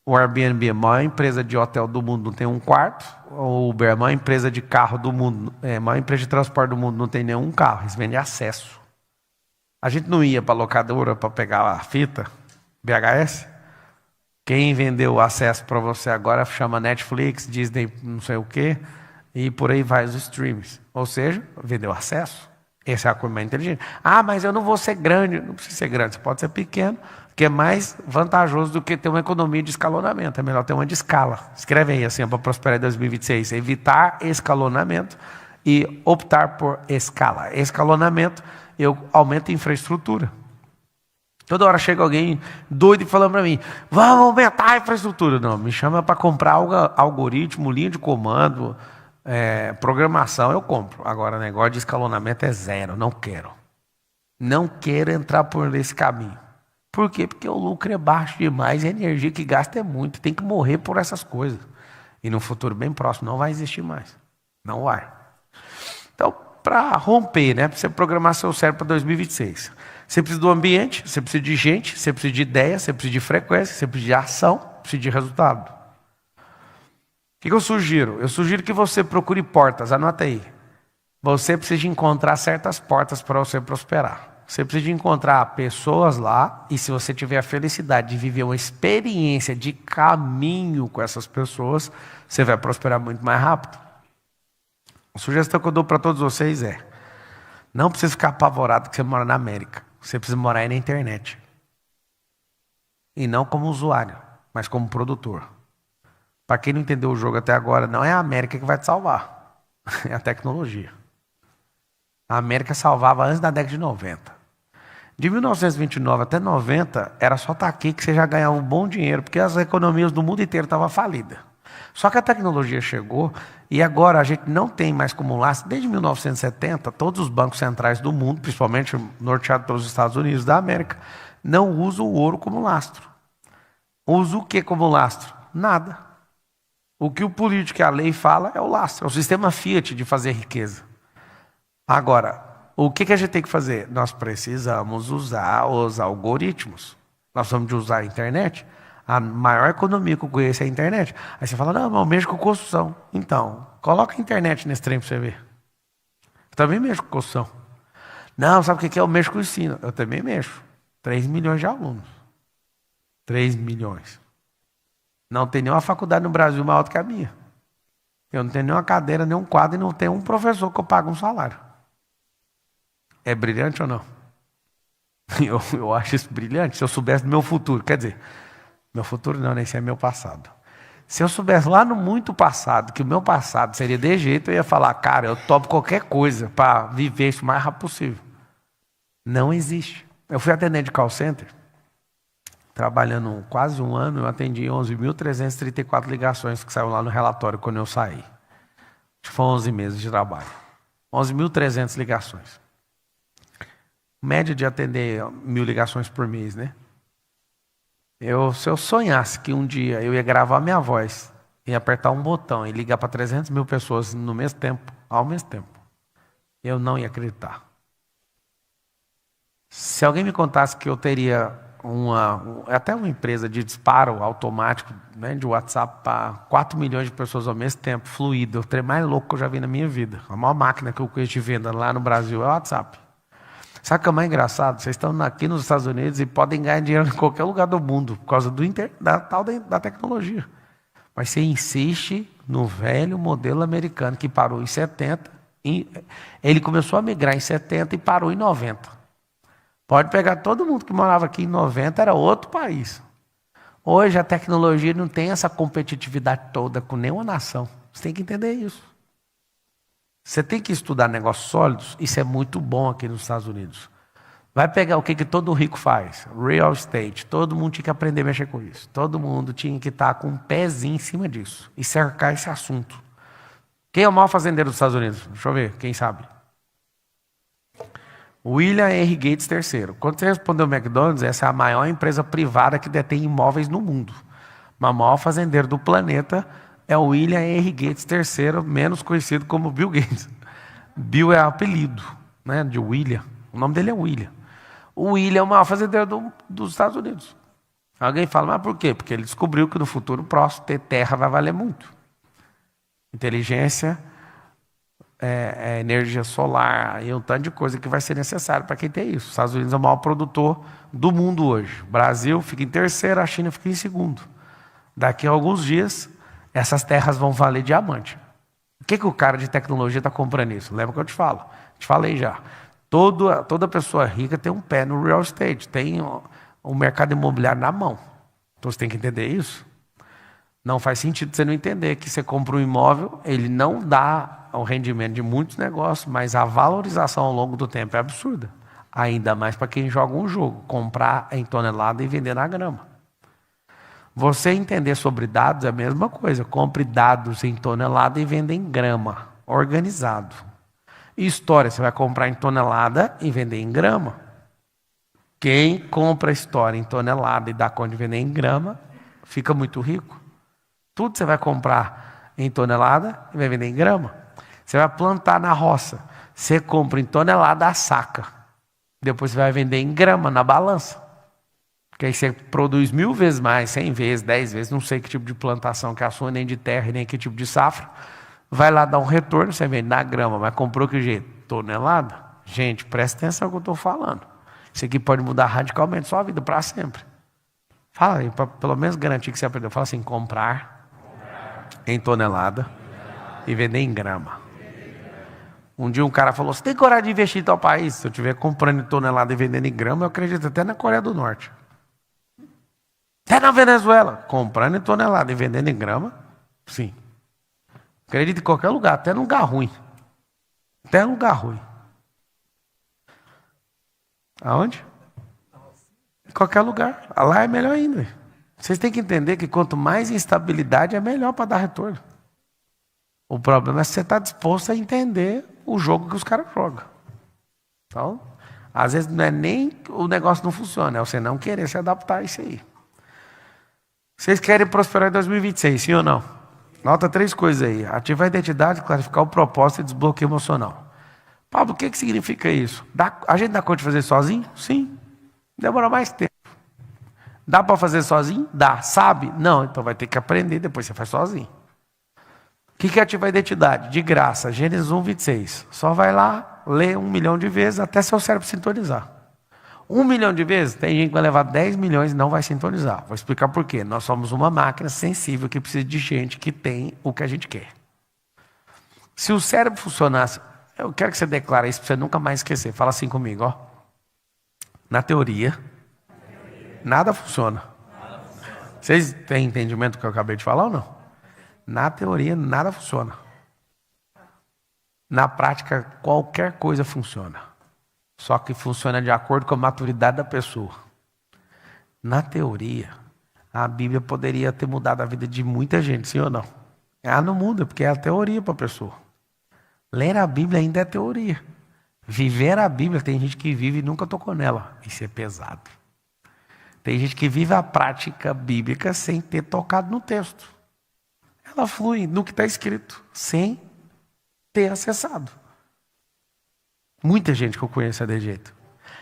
O Airbnb é a maior empresa de hotel do mundo, não tem um quarto. O Uber é a maior empresa de carro do mundo, é a maior empresa de transporte do mundo, não tem nenhum carro. Eles vendem acesso. A gente não ia para a locadora para pegar a fita VHS. Quem vendeu o acesso para você agora chama Netflix, Disney, não sei o quê, e por aí vai os streams. Ou seja, vendeu acesso. Essa é a coisa mais inteligente. Ah, mas eu não vou ser grande. Não precisa ser grande, você pode ser pequeno, que é mais vantajoso do que ter uma economia de escalonamento. É melhor ter uma de escala. Escreve aí assim para prosperar em 2026. Evitar escalonamento e optar por escala. Escalonamento, eu aumento a infraestrutura. Toda hora chega alguém doido e falando para mim, vamos aumentar a infraestrutura. Não, me chama para comprar algoritmo, linha de comando, programação, eu compro. Agora, negócio de escalonamento é zero, não quero. Não quero entrar por esse caminho. Por quê? Porque o lucro é baixo demais, a energia que gasta é muito, tem que morrer por essas coisas. E no futuro bem próximo não vai existir mais. Não vai. Então, para romper, para você programar seu cérebro para 2026, você precisa do ambiente, você precisa de gente, você precisa de ideia, você precisa de frequência, você precisa de ação, precisa de resultado. O que eu sugiro? Eu sugiro que você procure portas, anota aí. Você precisa de encontrar certas portas para você prosperar. Você precisa de encontrar pessoas lá, e se você tiver a felicidade de viver uma experiência de caminho com essas pessoas, você vai prosperar muito mais rápido. A sugestão que eu dou para todos vocês é, não precisa ficar apavorado que você mora na América. Você precisa morar aí na internet. E não como usuário, mas como produtor. Para quem não entendeu o jogo até agora, não é a América que vai te salvar. É a tecnologia. A América salvava antes da década de 90. De 1929 até 90, era só estar aqui que você já ganhava um bom dinheiro, porque as economias do mundo inteiro estavam falidas. Só que a tecnologia chegou e agora a gente não tem mais como lastro. Desde 1970, todos os bancos centrais do mundo, principalmente norteados pelos Estados Unidos da América, não usam o ouro como lastro. Usa o que como lastro? Nada. O que o político e a lei fala é o lastro, é o sistema Fiat de fazer riqueza. Agora, o que a gente tem que fazer? Nós precisamos usar os algoritmos. Nós precisamos de usar a internet. A maior economia que eu conheço é a internet. Aí você fala, não, mas eu mexo com construção. Então, coloca a internet nesse trem para você ver. Eu também mexo com construção. Não, sabe o que é? Eu mexo com ensino. Eu também mexo. 3 milhões de alunos. 3 milhões. Não tem nenhuma faculdade no Brasil maior do que a minha. Eu não tenho nenhuma cadeira, nenhum quadro e não tenho um professor que eu pago um salário. É brilhante ou não? Eu acho isso brilhante. Se eu soubesse do meu futuro, quer dizer, meu futuro não, nem se é meu passado. Se eu soubesse lá no muito passado, que o meu passado seria de jeito, eu ia falar, cara, eu topo qualquer coisa para viver isso o mais rápido possível. Não existe. Eu fui atendente de call center, trabalhando quase um ano, eu atendi 11.334 ligações que saíram lá no relatório quando eu saí. Acho que foi 11 meses de trabalho. 11.300 ligações. Média de atender 1.000 ligações por mês, né? Se eu sonhasse que um dia eu ia gravar minha voz, ia apertar um botão e ligar para 300.000 pessoas no mesmo tempo, ao mesmo tempo, eu não ia acreditar. Se alguém me contasse que eu teria até uma empresa de disparo automático, né, de WhatsApp para 4 milhões de pessoas ao mesmo tempo, fluido, o trem mais louco que eu já vi na minha vida. A maior máquina que eu conheço de venda lá no Brasil é o WhatsApp. Sabe o que é mais engraçado? Vocês estão aqui nos Estados Unidos e podem ganhar dinheiro em qualquer lugar do mundo, por causa da tecnologia. Mas você insiste no velho modelo americano, que parou em 70, ele começou a migrar em 70 e parou em 90. Pode pegar todo mundo que morava aqui em 90, era outro país. Hoje a tecnologia não tem essa competitividade toda com nenhuma nação. Você tem que entender isso. Você tem que estudar negócios sólidos, isso é muito bom aqui nos Estados Unidos. Vai pegar o que todo rico faz, real estate, todo mundo tinha que aprender a mexer com isso. Todo mundo tinha que estar com um pezinho em cima disso e cercar esse assunto. Quem é o maior fazendeiro dos Estados Unidos? Deixa eu ver, quem sabe? William Henry Gates III. Quando você respondeu o McDonald's, essa é a maior empresa privada que detém imóveis no mundo. Mas o maior fazendeiro do planeta é o William Henry Gates III, menos conhecido como Bill Gates. Bill é apelido, né, de William. O nome dele é William. O William é o maior fazendeiro dos Estados Unidos. Alguém fala, mas por quê? Porque ele descobriu que no futuro próximo ter terra vai valer muito. Inteligência, energia solar, e um tanto de coisa que vai ser necessário para quem tem isso. Os Estados Unidos é o maior produtor do mundo hoje. O Brasil fica em terceiro, a China fica em segundo. Daqui a alguns dias, essas terras vão valer diamante. O que o cara de tecnologia está comprando isso? Lembra que eu te falo? Te falei já. Toda pessoa rica tem um pé no real estate, tem o mercado imobiliário na mão. Então você tem que entender isso. Não faz sentido você não entender que você compra um imóvel, ele não dá o rendimento de muitos negócios, mas a valorização ao longo do tempo é absurda. Ainda mais para quem joga um jogo, comprar em tonelada e vender na grama. Você entender sobre dados é a mesma coisa. Compre dados em tonelada e venda em grama, organizado. E história, você vai comprar em tonelada e vender em grama. Quem compra história em tonelada e dá conta de vender em grama, fica muito rico. Tudo você vai comprar em tonelada e vai vender em grama. Você vai plantar na roça, você compra em tonelada a saca. Depois você vai vender em grama na balança. Porque aí você produz 1000 vezes mais, 100 vezes, 10 vezes, não sei que tipo de plantação que é a sua, nem de terra, nem que tipo de safra. Vai lá dar um retorno, você vende na grama, mas comprou que jeito? Tonelada? Gente, presta atenção no que eu estou falando. Isso aqui pode mudar radicalmente sua vida para sempre. Fala aí, para pelo menos garantir que você aprendeu. Fala assim, comprar em tonelada e vender em grama. Um dia um cara falou, você tem coragem de investir em tal país? Se eu estiver comprando em tonelada e vendendo em grama, eu acredito até na Coreia do Norte. Até na Venezuela, comprando em tonelada e vendendo em grama, sim. Acredito em qualquer lugar, até num lugar ruim. Até num lugar ruim. Aonde? Em qualquer lugar. Lá é melhor ainda. Vocês têm que entender que quanto mais instabilidade é melhor para dar retorno. O problema é se você está disposto a entender o jogo que os caras jogam. Então, às vezes não é nem o negócio não funciona, é você não querer se adaptar a isso aí. Vocês querem prosperar em 2026, sim ou não? Nota 3 coisas aí. Ativar a identidade, clarificar o propósito e desbloqueio emocional. Pablo, o que significa isso? A gente dá conta de fazer sozinho? Sim. Demora mais tempo. Dá para fazer sozinho? Dá. Sabe? Não. Então vai ter que aprender, depois você faz sozinho. O que é ativar a identidade? De graça. Gênesis 1, 26. Só vai lá, lê 1 milhão de vezes até seu cérebro sintonizar. 1 milhão de vezes, tem gente que vai levar 10 milhões e não vai sintonizar. Vou explicar por quê. Nós somos uma máquina sensível que precisa de gente que tem o que a gente quer. Se o cérebro funcionasse, eu quero que você declare isso para você nunca mais esquecer. Fala assim comigo, ó. Na teoria, nada funciona. Vocês têm entendimento do que eu acabei de falar ou não? Na teoria, nada funciona. Na prática, qualquer coisa funciona. Só que funciona de acordo com a maturidade da pessoa. Na teoria, a Bíblia poderia ter mudado a vida de muita gente, sim ou não? Ela não muda, porque é a teoria para a pessoa. Ler a Bíblia ainda é teoria. Viver a Bíblia, tem gente que vive e nunca tocou nela. Isso é pesado. Tem gente que vive a prática bíblica sem ter tocado no texto. Ela flui no que está escrito, sem ter acessado. Muita gente que eu conheço é desse jeito.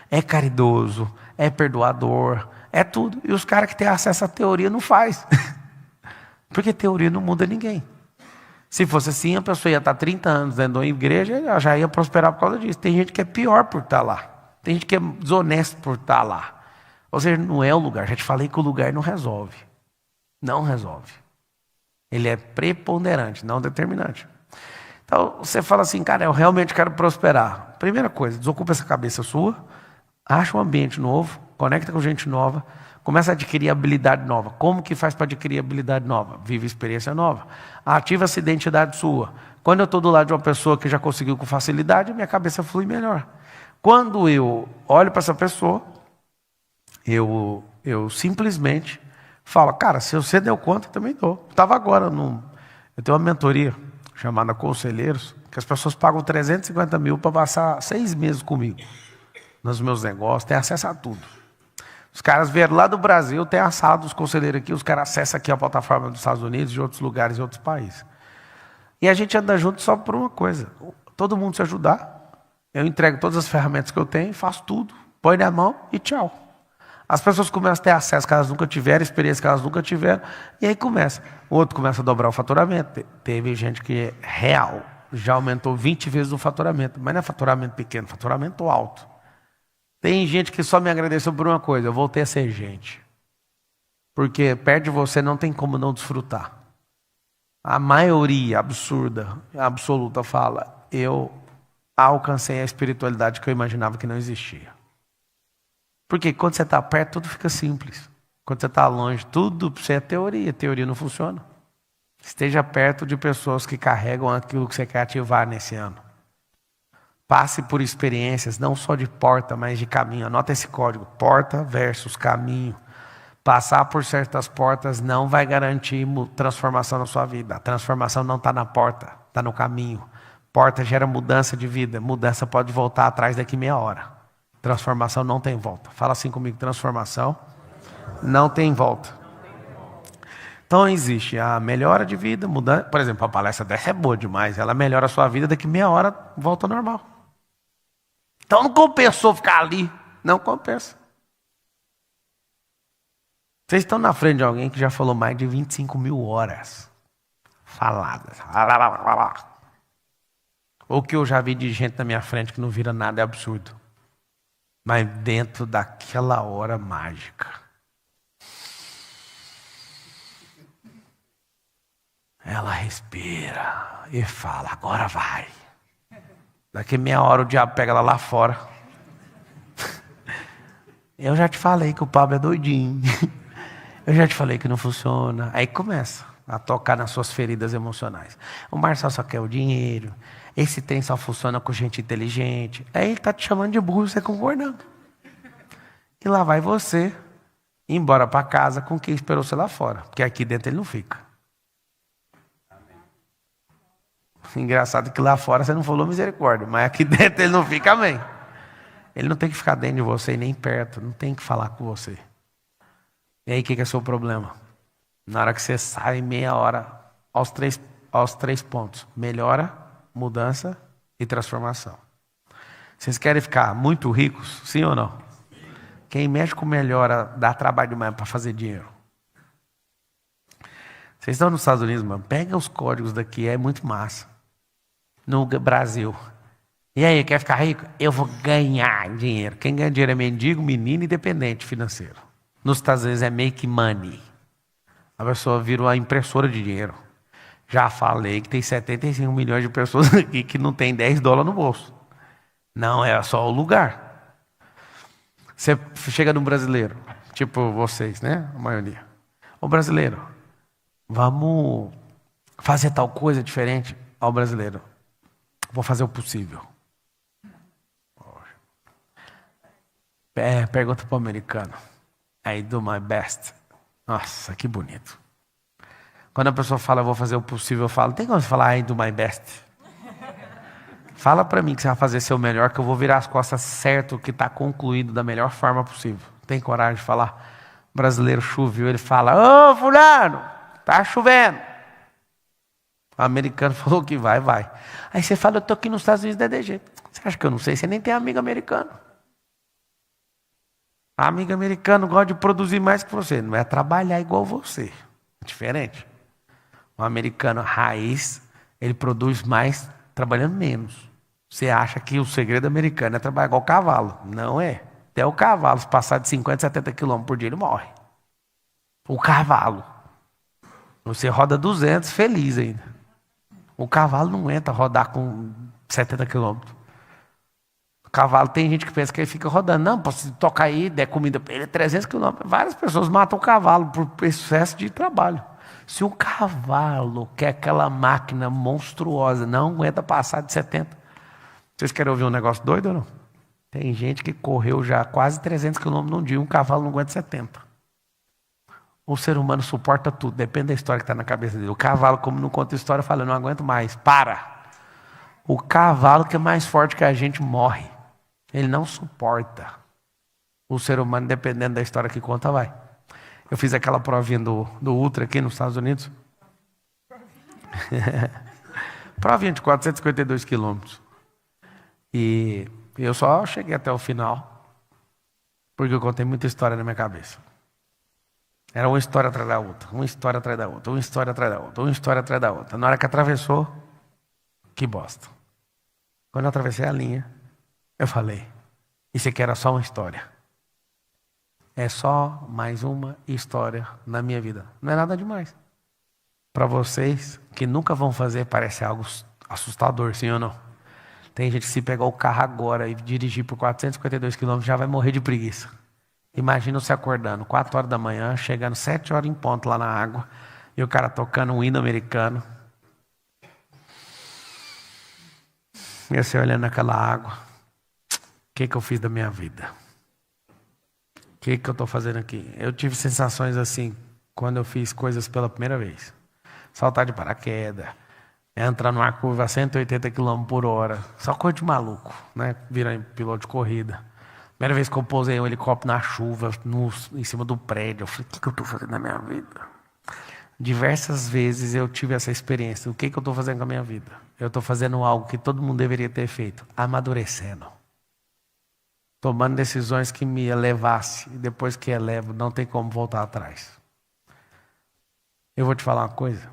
É caridoso, é perdoador, é tudo. E os caras que têm acesso à teoria não faz. Porque teoria não muda ninguém. Se fosse assim, a pessoa ia estar 30 anos dentro de uma igreja, ela já ia prosperar por causa disso. Tem gente que é pior por estar lá. Tem gente que é desonesto por estar lá. Ou seja, não é o lugar. Já te falei que o lugar não resolve. Não resolve. Ele é preponderante, não determinante. Então, você fala assim, cara, eu realmente quero prosperar. Primeira coisa, desocupa essa cabeça sua, acha um ambiente novo, conecta com gente nova, começa a adquirir habilidade nova. Como que faz para adquirir habilidade nova? Vive experiência nova. Ativa essa identidade sua. Quando eu estou do lado de uma pessoa que já conseguiu com facilidade, minha cabeça flui melhor. Quando eu olho para essa pessoa, eu simplesmente falo, cara, se você deu conta, eu também dou. Estava agora, eu tenho uma mentoria chamada Conselheiros, que as pessoas pagam 350 mil para passar 6 meses comigo, nos meus negócios, tem acesso a tudo. Os caras vieram lá do Brasil, tem a sala dos conselheiros aqui, os caras acessam aqui a plataforma dos Estados Unidos, de outros lugares e outros países. E a gente anda junto só por uma coisa, todo mundo se ajudar, eu entrego todas as ferramentas que eu tenho, faço tudo, põe na mão e tchau. As pessoas começam a ter acesso que elas nunca tiveram, experiência que elas nunca tiveram, e aí começa. O outro começa a dobrar o faturamento. Teve gente que é real, já aumentou 20 vezes o faturamento, mas não é faturamento pequeno, faturamento alto. Tem gente que só me agradeceu por uma coisa, eu voltei a ser gente. Porque perto de você não tem como não desfrutar. A maioria absurda, absoluta fala, eu alcancei a espiritualidade que eu imaginava que não existia. Porque quando você está perto, tudo fica simples. Quando você está longe, tudo para você é teoria. Teoria não funciona. Esteja perto de pessoas que carregam aquilo que você quer ativar nesse ano. Passe por experiências, não só de porta, mas de caminho. Anota esse código. Porta versus caminho. Passar por certas portas não vai garantir transformação na sua vida. A transformação não está na porta, está no caminho. Porta gera mudança de vida. Mudança pode voltar atrás daqui meia hora. Transformação não tem volta. Fala assim comigo, transformação não tem volta. Então existe a melhora de vida, mudança. Por exemplo, a palestra dessa é boa demais. Ela melhora a sua vida, daqui meia hora volta ao normal. Então não compensou ficar ali. Não compensa. Vocês estão na frente de alguém que já falou mais de 25 mil horas faladas. O que eu já vi de gente na minha frente que não vira nada é absurdo. Mas dentro daquela hora mágica. Ela respira e fala, agora vai. Daqui meia hora o diabo pega ela lá fora. Eu já te falei que o Pablo é doidinho. Eu já te falei que não funciona. Aí começa a tocar nas suas feridas emocionais. O Marcelo só quer o dinheiro. Esse trem só funciona com gente inteligente. Aí ele está te chamando de burro e você concordando. E lá vai você embora para casa com quem esperou você lá fora. Porque aqui dentro ele não fica. Engraçado que lá fora você não falou misericórdia. Mas aqui dentro ele não fica, amém. Ele não tem que ficar dentro de você e nem perto. Não tem que falar com você. E aí o que é o seu problema? Na hora que você sai, meia hora, aos três pontos. Melhora, mudança e transformação. Vocês querem ficar muito ricos? Sim ou não? Quem mexe com melhora dá trabalho demais para fazer dinheiro. Vocês estão nos Estados Unidos, mano? Pega os códigos daqui, é muito massa. No Brasil. E aí, quer ficar rico? Eu vou ganhar dinheiro. Quem ganha dinheiro é mendigo, menino e dependente financeiro. Nos Estados Unidos é make money. A pessoa vira uma impressora de dinheiro. Já falei que tem 75 milhões de pessoas aqui que não tem 10 dólares no bolso. Não é só o lugar. Você chega num brasileiro, tipo vocês, né? A maioria. Ô brasileiro, vamos fazer tal coisa diferente ao brasileiro. Vou fazer o possível. Pergunta para o americano. I do my best. Nossa, que bonito. Quando a pessoa fala, vou fazer o possível, eu falo, tem como você falar, I do my best? Fala para mim que você vai fazer seu melhor, que eu vou virar as costas certo, que está concluído da melhor forma possível. Tem coragem de falar? O brasileiro choveu, ele fala, ô fulano, tá chovendo. O americano falou que vai. Aí você fala, eu tô aqui nos Estados Unidos, é de jeito. Você acha que eu não sei? Você nem tem amigo americano. Amigo americano gosta de produzir mais que você, não é trabalhar igual você. É diferente. O americano raiz, ele produz mais trabalhando menos. Você acha que o segredo americano é trabalhar igual cavalo. Não é. Até o cavalo, se passar de 50, 70 quilômetros por dia, ele morre. O cavalo. Você roda 200, feliz ainda. O cavalo não entra a rodar com 70 quilômetros. O cavalo, tem gente que pensa que ele fica rodando. Não, se tocar aí, der comida para ele, é 300 quilômetros. Várias pessoas matam o cavalo por excesso de trabalho. Se o cavalo, que é aquela máquina monstruosa, não aguenta passar de 70. Vocês querem ouvir um negócio doido ou não? Tem gente que correu já quase 300 quilômetros num dia, um cavalo não aguenta 70. O ser humano suporta tudo, depende da história que está na cabeça dele. O cavalo, como não conta história, fala, eu não aguento mais, para. O cavalo que é mais forte que a gente morre. Ele não suporta. O ser humano, dependendo da história que conta, vai. Eu fiz aquela provinha do Ultra aqui nos Estados Unidos. Provinha de 452 quilômetros. E eu só cheguei até o final, porque eu contei muita história na minha cabeça. Era uma história atrás da outra, uma história atrás da outra, uma história atrás da outra, uma história atrás da outra. Na hora que atravessou, que bosta. Quando eu atravessei a linha, eu falei, isso aqui era só uma história. É só mais uma história na minha vida. Não é nada demais. Para vocês que nunca vão fazer, parece algo assustador, sim ou não? Tem gente que se pegar o carro agora e dirigir por 452 quilômetros já vai morrer de preguiça. Imagina você acordando 4 horas da manhã, chegando 7 horas em ponto lá na água, e o cara tocando um hino americano. E você olhando aquela água. O que eu fiz da minha vida? O que eu estou fazendo aqui? Eu tive sensações assim, quando eu fiz coisas pela primeira vez. Saltar de paraquedas, entrar numa curva a 180 km por hora. Só coisa de maluco, né? Virar piloto de corrida. Primeira vez que eu pousei em um helicóptero na chuva, em cima do prédio. Eu falei, o que eu estou fazendo na minha vida? Diversas vezes eu tive essa experiência. O que eu estou fazendo com a minha vida? Eu estou fazendo algo que todo mundo deveria ter feito. Amadurecendo. Tomando decisões que me elevasse. E depois que elevo, não tem como voltar atrás. Eu vou te falar uma coisa.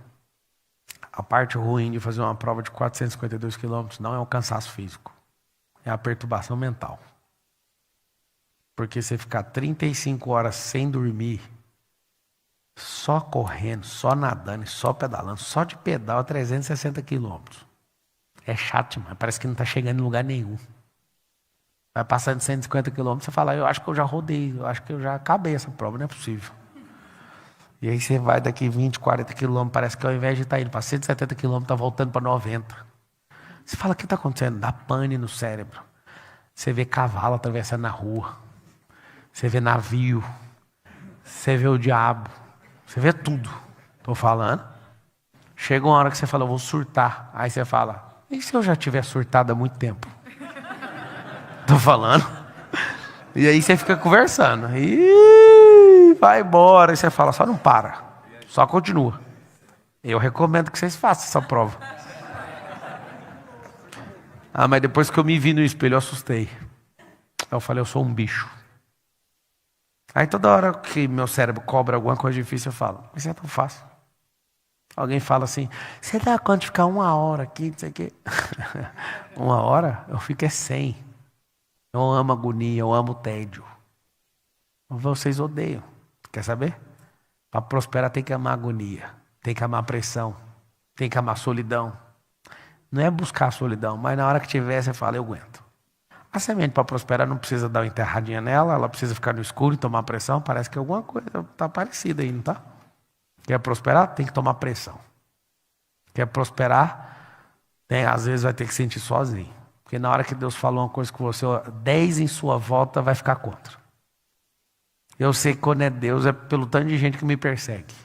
A parte ruim de fazer uma prova de 452 quilômetros não é o cansaço físico. É a perturbação mental. Porque você ficar 35 horas sem dormir, só correndo, só nadando, só pedalando, só de pedal a 360 quilômetros. É chato demais, parece que não está chegando em lugar nenhum. Vai passando de 150 quilômetros, você fala, eu acho que eu já rodei, eu acho que eu já acabei essa prova, não é possível. E aí você vai daqui 20, 40 quilômetros, parece que ao invés de estar indo para 170 quilômetros, está voltando para 90. Você fala, o que está acontecendo? Dá pane no cérebro. Você vê cavalo atravessando na rua. Você vê navio. Você vê o diabo. Você vê tudo. Estou falando. Chega uma hora que você fala, eu vou surtar. Aí você fala, e se eu já tiver surtado há muito tempo? Estou falando. E aí você fica conversando. E vai embora. E você fala, só não para. Só continua. Eu recomendo que vocês façam essa prova. Ah, mas depois que eu me vi no espelho, eu assustei. Eu falei, eu sou um bicho. Aí toda hora que meu cérebro cobra alguma coisa difícil, eu falo, mas é tão fácil. Alguém fala assim, você dá quanto de ficar 1 hora aqui, não sei o quê. 1 hora, eu fico 100. Eu amo agonia, eu amo tédio. Vocês odeiam. Quer saber? Para prosperar tem que amar agonia, tem que amar pressão, tem que amar solidão. Não é buscar a solidão, mas na hora que tiver, você fala, eu aguento. A semente para prosperar não precisa dar uma enterradinha nela, ela precisa ficar no escuro e tomar pressão. Parece que alguma coisa está parecida aí, não está? Quer prosperar? Tem que tomar pressão. Quer prosperar? Às vezes vai ter que sentir sozinho. Porque na hora que Deus falou uma coisa com você, 10 em sua volta vai ficar contra. Eu sei que quando é Deus, é pelo tanto de gente que me persegue.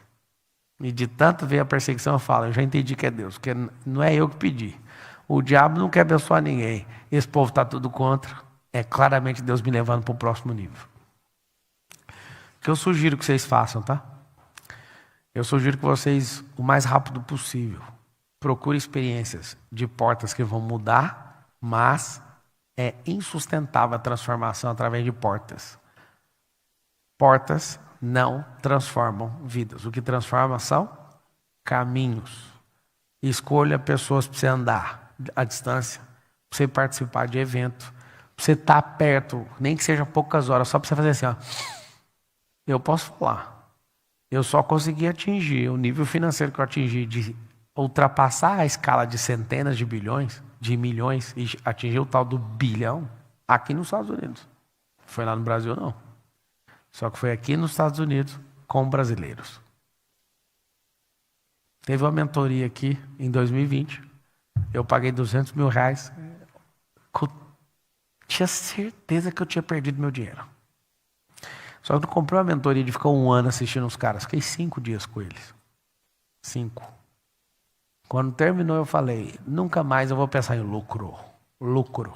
E de tanto ver a perseguição, eu falo, eu já entendi que é Deus, porque não é eu que pedi. O diabo não quer abençoar ninguém. Esse povo está tudo contra. É claramente Deus me levando para o próximo nível. O que eu sugiro que vocês façam, tá? Eu sugiro que vocês, o mais rápido possível, procurem experiências de portas que vão mudar, mas é insustentável a transformação através de portas. Portas não transformam vidas. O que transforma são caminhos. Escolha pessoas para você andar à distância, para você participar de evento, para você estar perto, nem que seja poucas horas, só para você fazer assim, ó. Eu posso falar. Eu só consegui atingir o nível financeiro que eu atingi de ultrapassar a escala de centenas de bilhões, de milhões, e atingir o tal do bilhão aqui nos Estados Unidos. Foi lá no Brasil, não. Só que foi aqui nos Estados Unidos com brasileiros. Teve uma mentoria aqui em 2020. Eu paguei R$200 mil. Tinha certeza que eu tinha perdido meu dinheiro. Só que eu comprei uma mentoria de ficar 1 ano assistindo os caras. Fiquei 5 dias com eles. 5. Quando terminou, eu falei, nunca mais eu vou pensar em lucro. Lucro.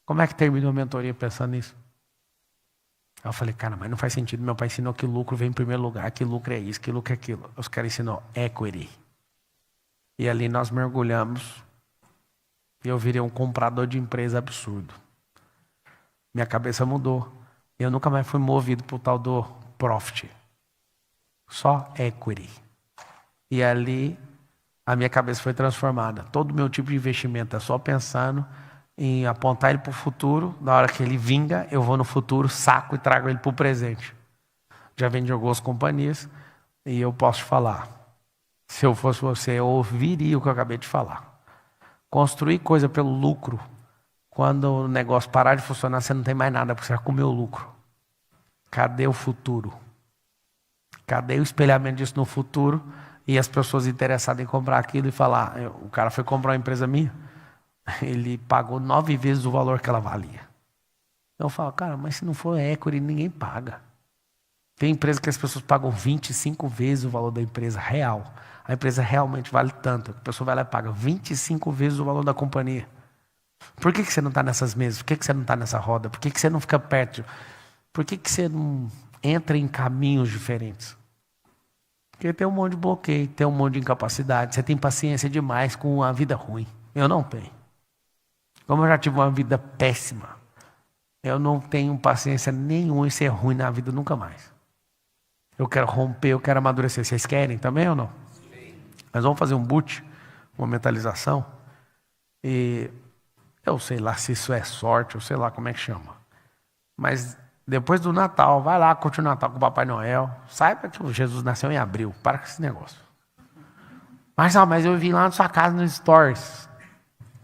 Como é que terminou a mentoria pensando nisso? Eu falei, cara, mas não faz sentido. Meu pai ensinou que lucro vem em primeiro lugar, que lucro é isso, que lucro é aquilo. Os caras ensinou equity. E ali nós mergulhamos. E eu virei um comprador de empresa absurdo. Minha cabeça mudou. Eu nunca mais fui movido por tal do profit. Só equity. E ali a minha cabeça foi transformada. Todo o meu tipo de investimento é só pensando em apontar ele para o futuro. Na hora que ele vinga, eu vou no futuro, saco e trago ele para o presente. Já vendi algumas companhias e eu posso te falar. Se eu fosse você, eu ouviria o que eu acabei de falar. Construir coisa pelo lucro. Quando o negócio parar de funcionar, você não tem mais nada, porque você vai comer o lucro. Cadê o futuro? Cadê o espelhamento disso no futuro? E as pessoas interessadas em comprar aquilo e falar, o cara foi comprar uma empresa minha, ele pagou 9 vezes o valor que ela valia. Eu falo, cara, mas se não for equity, ninguém paga. Tem empresa que as pessoas pagam 25 vezes o valor da empresa real. A empresa realmente vale tanto. A pessoa vai lá e paga 25 vezes o valor da companhia. Por que você não está nessas mesas? Por que você não está nessa roda? Por que você não fica perto? Por que você não entra em caminhos diferentes? Porque tem um monte de bloqueio, tem um monte de incapacidade. Você tem paciência demais com a vida ruim. Eu não tenho. Como eu já tive uma vida péssima, eu não tenho paciência nenhuma em ser ruim na vida nunca mais. Eu quero romper, eu quero amadurecer. Vocês querem também ou não? Sim. Nós vamos fazer um boot, uma mentalização. E eu sei lá se isso é sorte, eu sei lá como é que chama. Mas depois do Natal, vai lá, curte o Natal com o Papai Noel. Saiba que o Jesus nasceu em abril. Para com esse negócio. Mas eu vi lá na sua casa, nos stories,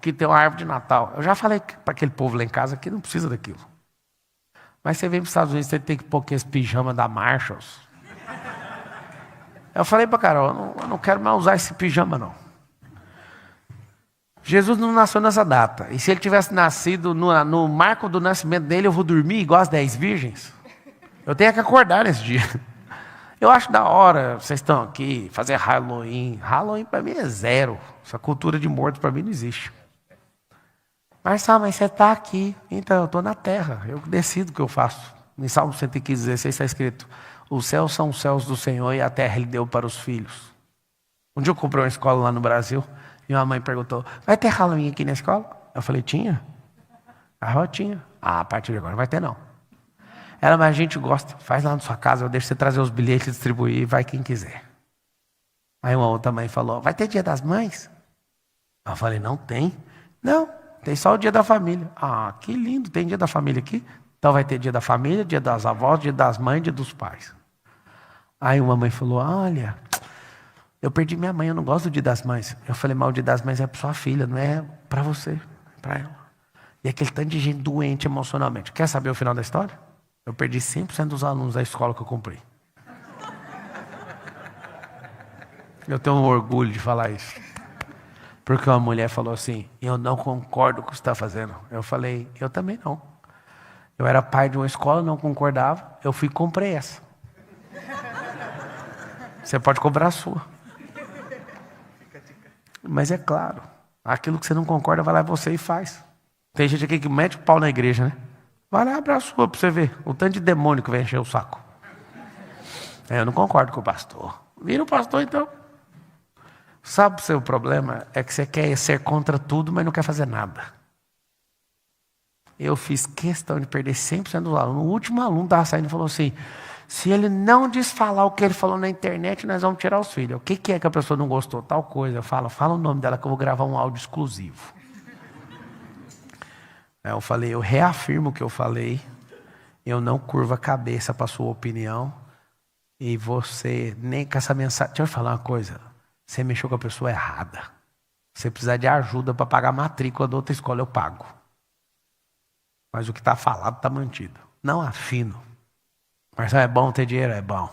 que tem uma árvore de Natal. Eu já falei para aquele povo lá em casa que não precisa daquilo. Mas você vem para os Estados Unidos, você tem que pôr aqueles pijamas da Marshalls. Eu falei para Carol, eu não quero mais usar esse pijama, não. Jesus não nasceu nessa data. E se ele tivesse nascido no marco do nascimento dele, eu vou dormir igual as 10 virgens? Eu tenho que acordar nesse dia. Eu acho da hora, vocês estão aqui, fazer Halloween. Halloween para mim é zero. Essa cultura de morto para mim não existe. Mas você está aqui. Então eu estou na terra. Eu decido o que eu faço. Em Salmo 115:16 está escrito: os céus são os céus do Senhor e a terra ele deu para os filhos. Um dia eu comprei uma escola lá no Brasil. E minha mãe perguntou, vai ter Halloween aqui na escola? Eu falei, tinha? Ah, tinha. Ah, a partir de agora não vai ter não. Ela, mas a gente gosta, faz lá na sua casa, eu deixo você trazer os bilhetes e distribuir, vai quem quiser. Aí uma outra mãe falou, vai ter dia das mães? Eu falei, não tem. Não, tem só o dia da família. Ah, que lindo, tem dia da família aqui? Então vai ter dia da família, dia das avós, dia das mães, dia dos pais. Aí uma mãe falou, olha, eu perdi minha mãe, eu não gosto do dia das mães. Eu falei, mas o dia das mães é para sua filha, não é para você, é para ela. E aquele tanto de gente doente emocionalmente. Quer saber o final da história? Eu perdi 100% dos alunos da escola que eu comprei. Eu tenho um orgulho de falar isso. Porque uma mulher falou assim, eu não concordo com o que você está fazendo. Eu falei, eu também não. Eu era pai de uma escola, não concordava. Eu fui e comprei essa. Você pode comprar a sua. Mas é claro, aquilo que você não concorda, vai lá você e faz. Tem gente aqui que mete o pau na igreja, né? Vai lá, abra a sua para você ver. O tanto de demônio que vai encher o saco. Eu não concordo com o pastor. Vira o pastor então. Sabe o seu problema? É que você quer ser contra tudo, mas não quer fazer nada. Eu fiz questão de perder 100% dos alunos. O último aluno estava saindo e falou assim, se ele não desfalar o que ele falou na internet, nós vamos tirar os filhos. O que é que a pessoa não gostou? Tal coisa. Eu falo, fala o nome dela que eu vou gravar um áudio exclusivo. Eu falei, eu reafirmo o que eu falei. Eu não curvo a cabeça para a sua opinião. E você, nem com essa mensagem... Deixa eu falar uma coisa. Você mexeu com a pessoa errada. Se precisar de ajuda para pagar a matrícula da outra escola, eu pago. Mas o que está falado está mantido. Não afino. Mas é bom ter dinheiro? É bom.